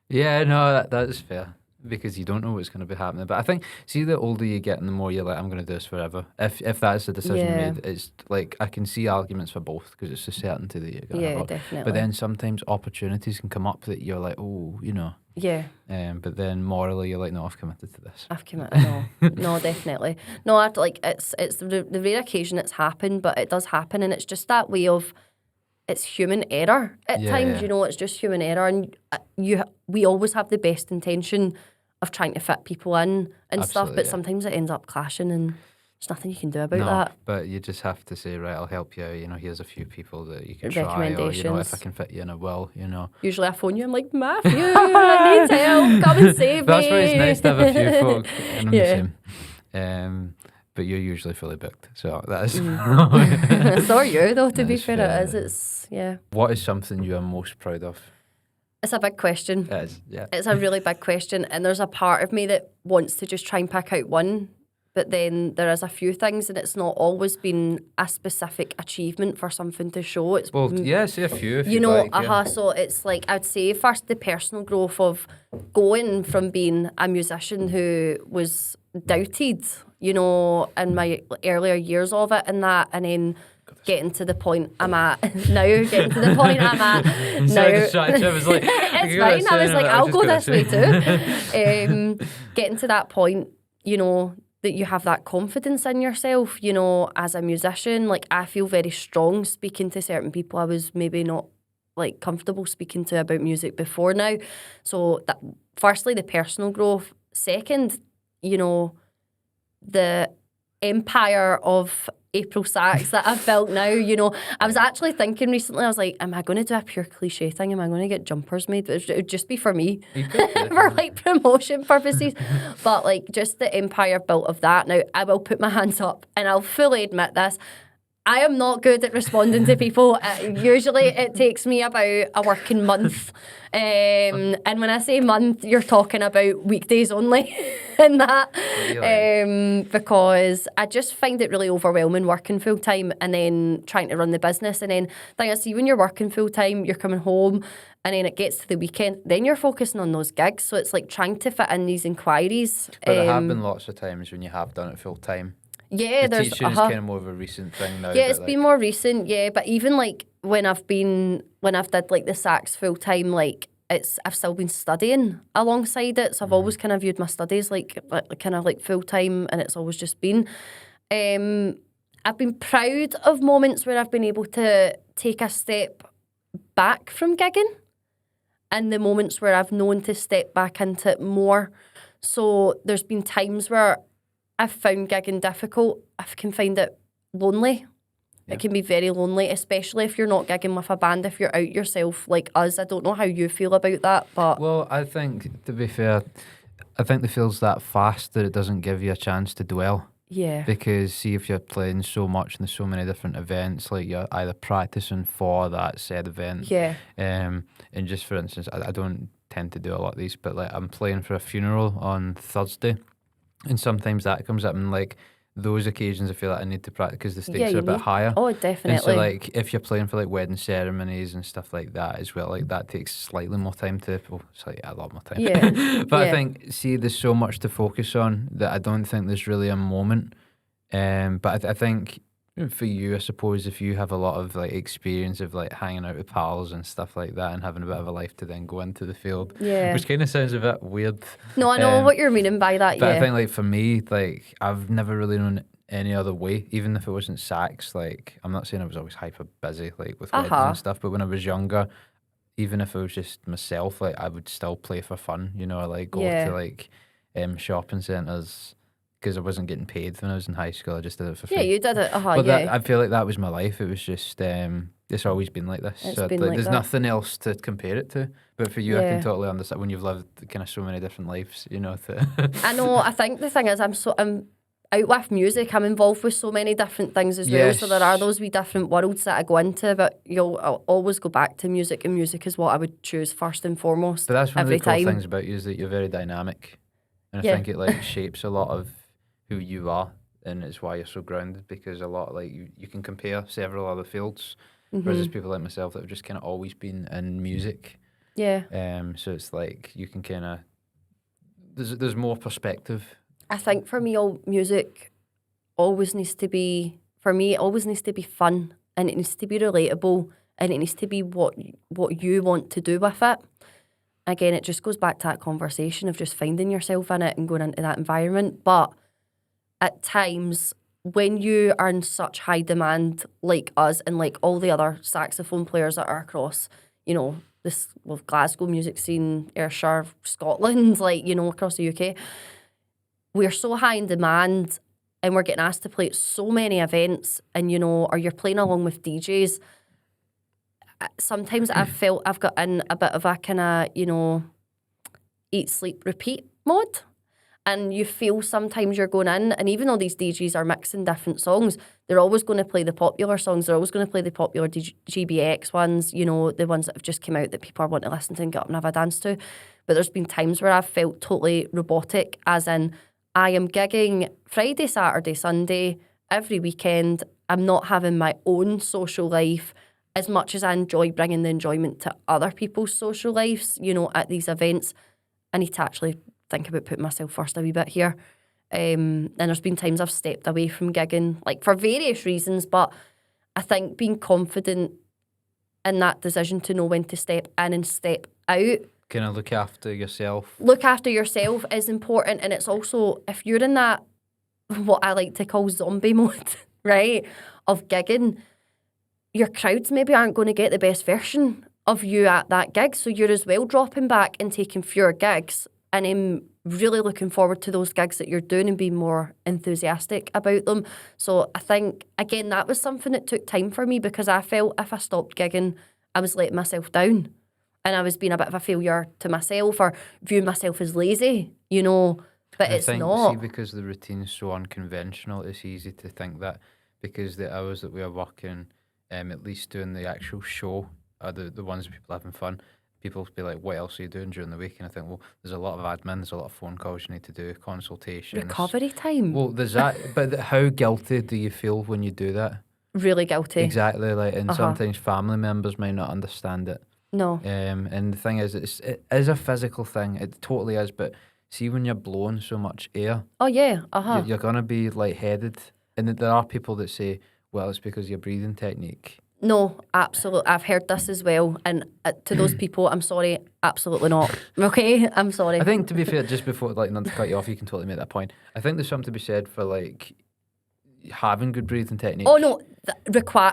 A: Yeah, no, that's fair. Because you don't know what's going to be happening. But I think, see, the older you get and the more you're like, I'm going to do this forever. If that's the decision made, it's like, I can see arguments for both because it's a certainty that you're going to have.
B: Definitely.
A: But then sometimes opportunities can come up that you're like, oh, you know.
B: Yeah.
A: But then morally, you're like, no, I've committed to this.
B: I've committed, no. No, definitely. No, it's the rare occasion it's happened, but it does happen. And it's just that way of, it's human error at times, you know, it's just human error. And we always have the best intention of trying to fit people in and stuff, but sometimes it ends up clashing and there's nothing you can do about that.
A: But you just have to say, right, I'll help you out, you know, here's a few people that you can try, or, you know, if I can fit you in, I will, you know.
B: Usually I phone you, I'm like, Matthew, I need help, come and save me.
A: That's why it's nice to have a few folk, and I'm the same. But you're usually fully booked, so that's...
B: So are you, though, to be fair, it is,
A: What is something you are most proud of?
B: It's a big question.
A: It is, yeah.
B: It's a really big question, and there's a part of me that wants to just try and pick out one, but then there is a few things, and it's not always been a specific achievement for something to show. It's
A: say a few if
B: you know,
A: like,
B: so it's like, I'd say first the personal growth of going from being a musician who was doubted, you know, in my earlier years of it and that, and then getting to the point I'm at now, getting to the point I'm at now.
A: I was like,
B: it's fine. I was like, I'll go this way too. Getting to that point, you know, that you have that confidence in yourself, you know, as a musician. Like, I feel very strong speaking to certain people I was maybe not like comfortable speaking to about music before now. So that, firstly, the personal growth. Second, you know, the empire of April sax that I've built now, you know. I was actually thinking recently, I was like, am I going to do a pure cliche thing? Am I going to get jumpers made? It would just be for me, for like promotion purposes. But like, just the empire built of that. Now, I will put my hands up and I'll fully admit this. I am not good at responding to people. Usually it takes me about a working month. And when I say month, you're talking about weekdays only and that. Really? Because I just find it really overwhelming working full time and then trying to run the business. And then thing I see when you're working full time, you're coming home and then it gets to the weekend, then you're focusing on those gigs. So it's like trying to fit in these inquiries.
A: But there have been lots of times when you have done it full time.
B: Yeah,
A: the teaching is kind of more of a recent thing now.
B: Yeah, it's been more recent, yeah. But even like when I've did like the sax full time, like I've still been studying alongside it. So I've always kind of viewed my studies like kind of like full time, and it's always just been. I've been proud of moments where I've been able to take a step back from gigging, and the moments where I've known to step back into it more. So there's been times where I've found gigging difficult. I can find it lonely. Yeah. It can be very lonely, especially if you're not gigging with a band, if you're out yourself like us. I don't know how you feel about that, but...
A: Well, I think, to be fair, I think it feels that fast that it doesn't give you a chance to dwell.
B: Yeah.
A: Because, see, if you're playing so much and there's so many different events, like you're either practicing for that said event.
B: Yeah.
A: And just for instance, I don't tend to do a lot of these, but like I'm playing for a funeral on Thursday. And sometimes that comes up, and like those occasions, I feel like I need to practice because the stakes are a bit higher.
B: Oh, definitely.
A: And so, like, if you're playing for like wedding ceremonies and stuff like that as well, like that takes slightly more time to. Well, slightly a lot more time.
B: Yeah.
A: But I think, see, there's so much to focus on that I don't think there's really a moment. But I think for you, I suppose, if you have a lot of like experience of like hanging out with pals and stuff like that and having a bit of a life to then go into the field, which kind of sounds a bit weird.
B: No, I know what you're meaning by that.
A: But I think like for me, like I've never really known any other way, even if it wasn't sax. Like I'm not saying I was always hyper busy like with weddings and stuff, but when I was younger, even if it was just myself, like I would still play for fun, you know, I like go
B: Yeah.
A: to like shopping centres because I wasn't getting paid when I was in high school. I just did it for free.
B: Yeah, you did it.
A: But
B: Yeah.
A: I feel like that was my life. It was just it's always been like this.
B: It's
A: So
B: been
A: like,
B: like
A: there's
B: that.
A: nothing else to compare it to. But for you, I
B: Yeah.
A: can totally understand when you've lived kind of so many different lives, you know.
B: I know. I think the thing is, I'm out with music. I'm involved with so many different things as well. So there are
A: Yes.
B: those wee different worlds that I go into, but I'll always go back to music, and music is what I would choose first and foremost.
A: But that's one
B: every
A: of the cool
B: time.
A: things about you is that you're very dynamic, and I
B: Yeah.
A: think it like shapes a lot of who you are, and it's why you're so grounded. Because a lot like you can compare several other fields, whereas there's people like myself that have just kind of always been in music.
B: Yeah.
A: So it's like you can kind of there's more perspective.
B: I think for me, all music always needs to be, for me, it always needs to be fun, and it needs to be relatable, and it needs to be what you want to do with it. Again, it just goes back to that conversation of just finding yourself in it and going into that environment. But at times, when you are in such high demand like us and like all the other saxophone players that are across, you know, this Glasgow music scene, Ayrshire, Scotland, like, you know, across the UK, we're so high in demand and we're getting asked to play at so many events, and, you know, or you're playing along with DJs. Sometimes I've felt I've got in a bit of a kind of, you know, eat, sleep, repeat mode. And you feel sometimes you're going in, and even though these DJs are mixing different songs, they're always going to play the popular songs. They're always going to play the popular GBX ones, you know, the ones that have just come out that people are wanting to listen to and get up and have a dance to. But there's been times where I've felt totally robotic, as in I am gigging Friday, Saturday, Sunday, every weekend. I'm not having my own social life as much as I enjoy bringing the enjoyment to other people's social lives, you know, at these events. I need to actually think about putting myself first a wee bit here. And there's been times I've stepped away from gigging, like for various reasons, but I think being confident in that decision to know when to step in and step out.
A: Kind of look after yourself.
B: Look after yourself is important, and it's also, if you're in that, what I like to call zombie mode, right, of gigging, your crowds maybe aren't going to get the best version of you at that gig, so you're as well dropping back and taking fewer gigs, and I'm really looking forward to those gigs that you're doing and being more enthusiastic about them. So I think, again, that was something that took time for me, because I felt if I stopped gigging, I was letting myself down. And I was being a bit of a failure to myself, or viewing myself as lazy, you know, but it's not.
A: See, because the routine's so unconventional, it's easy to think that because the hours that we are working, at least doing the actual show, are the ones that people are having fun. People will be like, what else are you doing during the week? And I think, well, there's a lot of admin, there's a lot of phone calls you need to do, consultations.
B: Recovery time.
A: Well, there's that, but how guilty do you feel when you do that?
B: Really guilty.
A: Exactly, like, and sometimes family members might not understand it.
B: No.
A: And the thing is, it is a physical thing. It totally is. But see, when you're blowing so much air,
B: Oh, yeah.
A: you're gonna be lightheaded. And there are people that say, "Well, it's because of your breathing technique."
B: No, absolutely. I've heard this as well. And to those people, I'm sorry, absolutely not. Okay, I'm sorry.
A: I think, to be fair, just before, like, not to cut you off, you can totally make that point. I think there's something to be said for like having good breathing technique.
B: Oh no,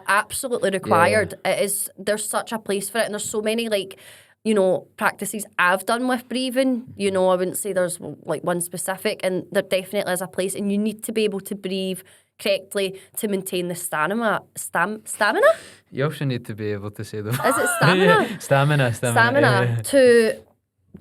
B: absolutely required. Yeah. It is. There's such a place for it, and there's so many, like, you know, practices I've done with breathing. You know, I wouldn't say there's like one specific, and there definitely is a place, and you need to be able to breathe correctly to maintain the stamina. Stamina?
A: You also need to be able to say the.
B: Is it stamina?
A: Stamina.
B: Stamina to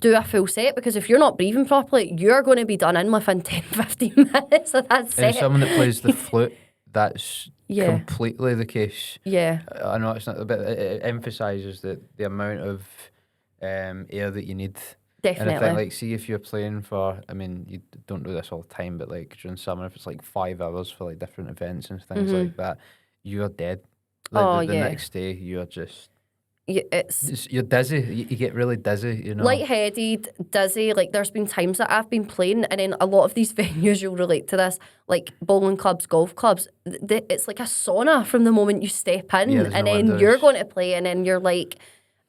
B: do a full set, because if you're not breathing properly, you're going to be done in within 10-15 minutes of that set.
A: And someone that plays the flute, that's completely the case.
B: Yeah.
A: I know it's not, but it emphasises the amount of air that you need.
B: Definitely.
A: And I think, like, see, if you're playing for, I mean, you don't do this all the time, but like during summer, if it's like 5 hours for like different events and things like that, you are dead. Like the next day, you are just. You're dizzy. You get really dizzy, you know.
B: Lightheaded, dizzy. Like, there's been times that I've been playing, and in a lot of these venues, you'll relate to this, like bowling clubs, golf clubs. It's like a sauna from the moment you step in, and then you're going to play, and then you're like,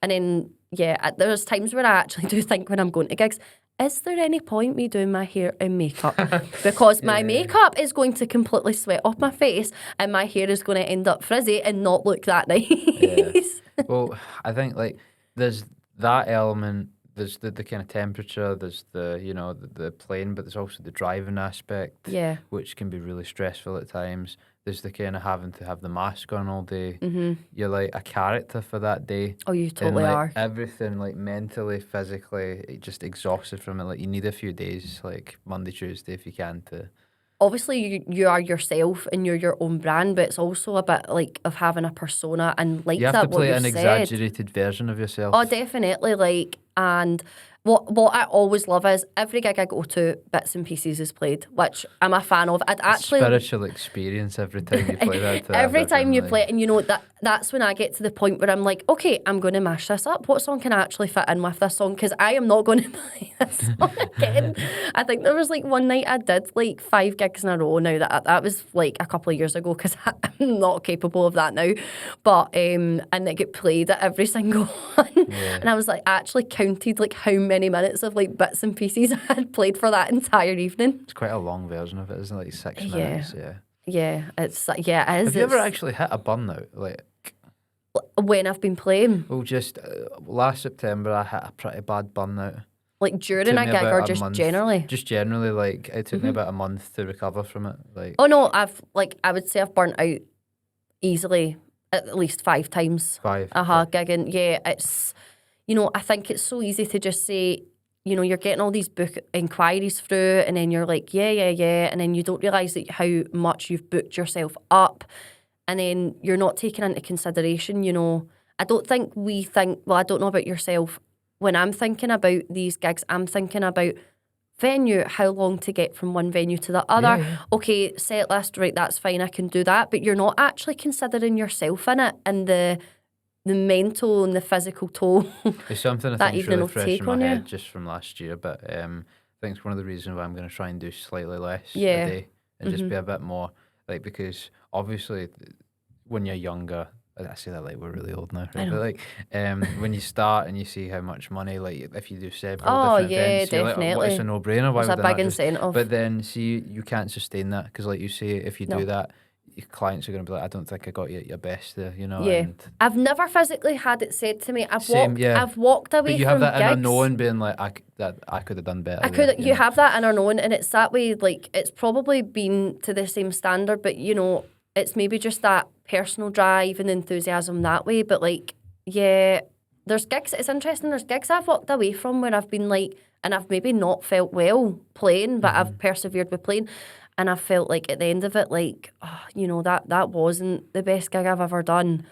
B: and then there's times where I actually do think when I'm going to gigs, is there any point me doing my hair and makeup? Because my makeup is going to completely sweat off my face, and my hair is going to end up frizzy and not look that nice.
A: Well, I think, like, there's that element. There's the kind of temperature. There's the plane, but there's also the driving aspect.
B: Yeah.
A: Which can be really stressful at times. There's the kind of having to have the mask on all day.
B: Mm-hmm.
A: You're like a character for that day.
B: Oh, you totally
A: and,
B: are.
A: Everything, like mentally, physically, just exhausted from it. Like you need a few days, like Monday, Tuesday, if you can, to.
B: Obviously, you are yourself and you're your own brand, but it's also a bit like of having a persona and like
A: You have
B: that.
A: to play
B: what
A: an
B: you said.
A: exaggerated version of yourself.
B: Oh, definitely. Like, and what I always love is every gig I go to, bits and pieces is played, which I'm a fan of. I'd actually
A: spiritual experience every time you play that.
B: Every time you play it, and you know that's when I get to the point where I'm like, okay, I'm going to mash this up. What song can I actually fit in with this song? Because I am not going to play this song again. I think there was like one night I did like 5 gigs in a row. Now that was like a couple of years ago, because I'm not capable of that now. But and it get played at every single one, and I was like actually counted like how many minutes of like bits and pieces I had played for that entire evening.
A: It's quite a long version of it, isn't it? Like 6 minutes.
B: Yeah, it is.
A: Have you ever actually hit a burnout? Like
B: when I've been playing?
A: Well, just last September, I hit a pretty bad burnout.
B: Like during a gig or just generally?
A: Just generally, like it took me about a month to recover from it. Like
B: oh no, I would say I've burnt out easily at least 5 times.
A: 5.
B: Gigging. Yeah, it's I think it's so easy to just say. You're getting all these book inquiries through, and then you're like, yeah, and then you don't realise that how much you've booked yourself up, and then you're not taking into consideration, I don't think we think, well, I don't know about yourself, when I'm thinking about these gigs, I'm thinking about venue, how long to get from one venue to the other.
A: Yeah.
B: Okay, set list, right, that's fine, I can do that, but you're not actually considering yourself in it, and the mental and the physical toll
A: it's something I
B: that
A: think is
B: evening
A: really
B: will
A: fresh
B: take
A: in my
B: on
A: head
B: you.
A: just from last year, but I think it's one of the reasons why I'm going to try and do slightly less a
B: Yeah.
A: day and just be a bit more, like, because obviously when you're younger, I say that like we're really old now, right? But like when you start and you see how much money, like if you do several different events, you're
B: definitely.
A: Like, oh, it's a no-brainer. Why
B: It's
A: would
B: a
A: I
B: big
A: not just...
B: incentive.
A: But then see, you can't sustain that because, like you say, if you do that, your clients are going to be like, I don't think I got you at your best there,
B: Yeah,
A: And
B: I've never physically had it said to me. I've
A: Same,
B: walked away.
A: But you
B: from
A: have that
B: gigs.
A: inner knowing, being like, I could have done better.
B: I could. You have that inner knowing, and it's that way. Like it's probably been to the same standard, but it's maybe just that personal drive and enthusiasm that way. But like, yeah, there's gigs. It's interesting. There's gigs I've walked away from where I've been like, and I've maybe not felt well playing, but I've persevered with playing. And I felt like at the end of it, like, that wasn't the best gig I've ever done.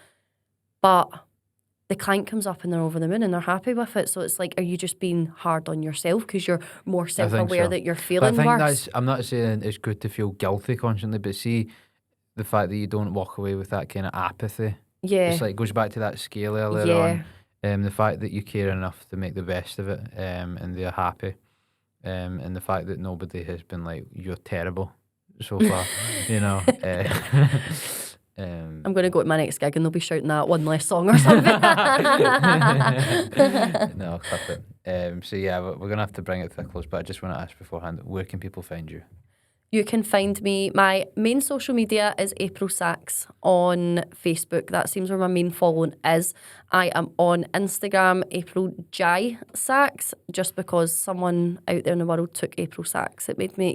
B: But the client comes up and they're over the moon and they're happy with it. So it's like, are you just being hard on yourself because you're more self-aware that you're feeling
A: but I think
B: worse?
A: I'm not saying it's good to feel guilty constantly, but see the fact that you don't walk away with that kind of apathy.
B: Yeah.
A: It's like, it goes back to that scale earlier on. The fact that you care enough to make the best of it and they're happy. And the fact that nobody has been like, you're terrible so far,
B: I'm going to go to my next gig and they'll be shouting that one less song or something.
A: No, cut it. So yeah, we're going to have to bring it to a close, but I just want to ask beforehand, where can people find you?
B: You can find me. My main social media is April Sachs on Facebook. That seems where my main following is. I am on Instagram, April J Sachs, just because someone out there in the world took April Sachs. It made me,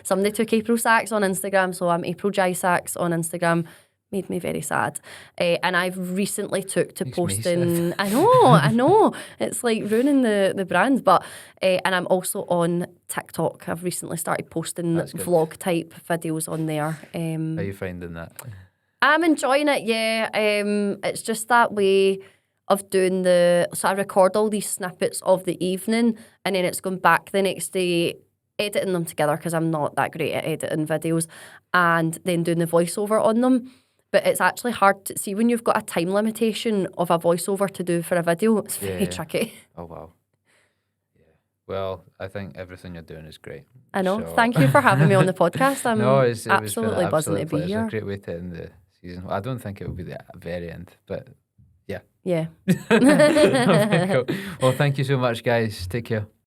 B: somebody took April Sachs on Instagram, so I'm April J Sachs on Instagram. Made me very sad. And I've recently took to posting. I know. It's like ruining the brand. But and I'm also on TikTok. I've recently started posting vlog type videos on there.
A: How are you finding that?
B: I'm enjoying it, yeah. It's just that way of doing so I record all these snippets of the evening and then it's going back the next day, editing them together because I'm not that great at editing videos, and then doing the voiceover on them. But it's actually hard to see when you've got a time limitation of a voiceover to do for a video. It's very tricky.
A: Oh, wow. Yeah. Well, I think everything you're doing is great.
B: I know. So... Thank you for having me on the podcast. I'm absolutely buzzing to be here.
A: It's a great way to end the season. Well, I don't think it will be the very end, but yeah.
B: Yeah.
A: Okay, cool. Well, thank you so much, guys. Take care.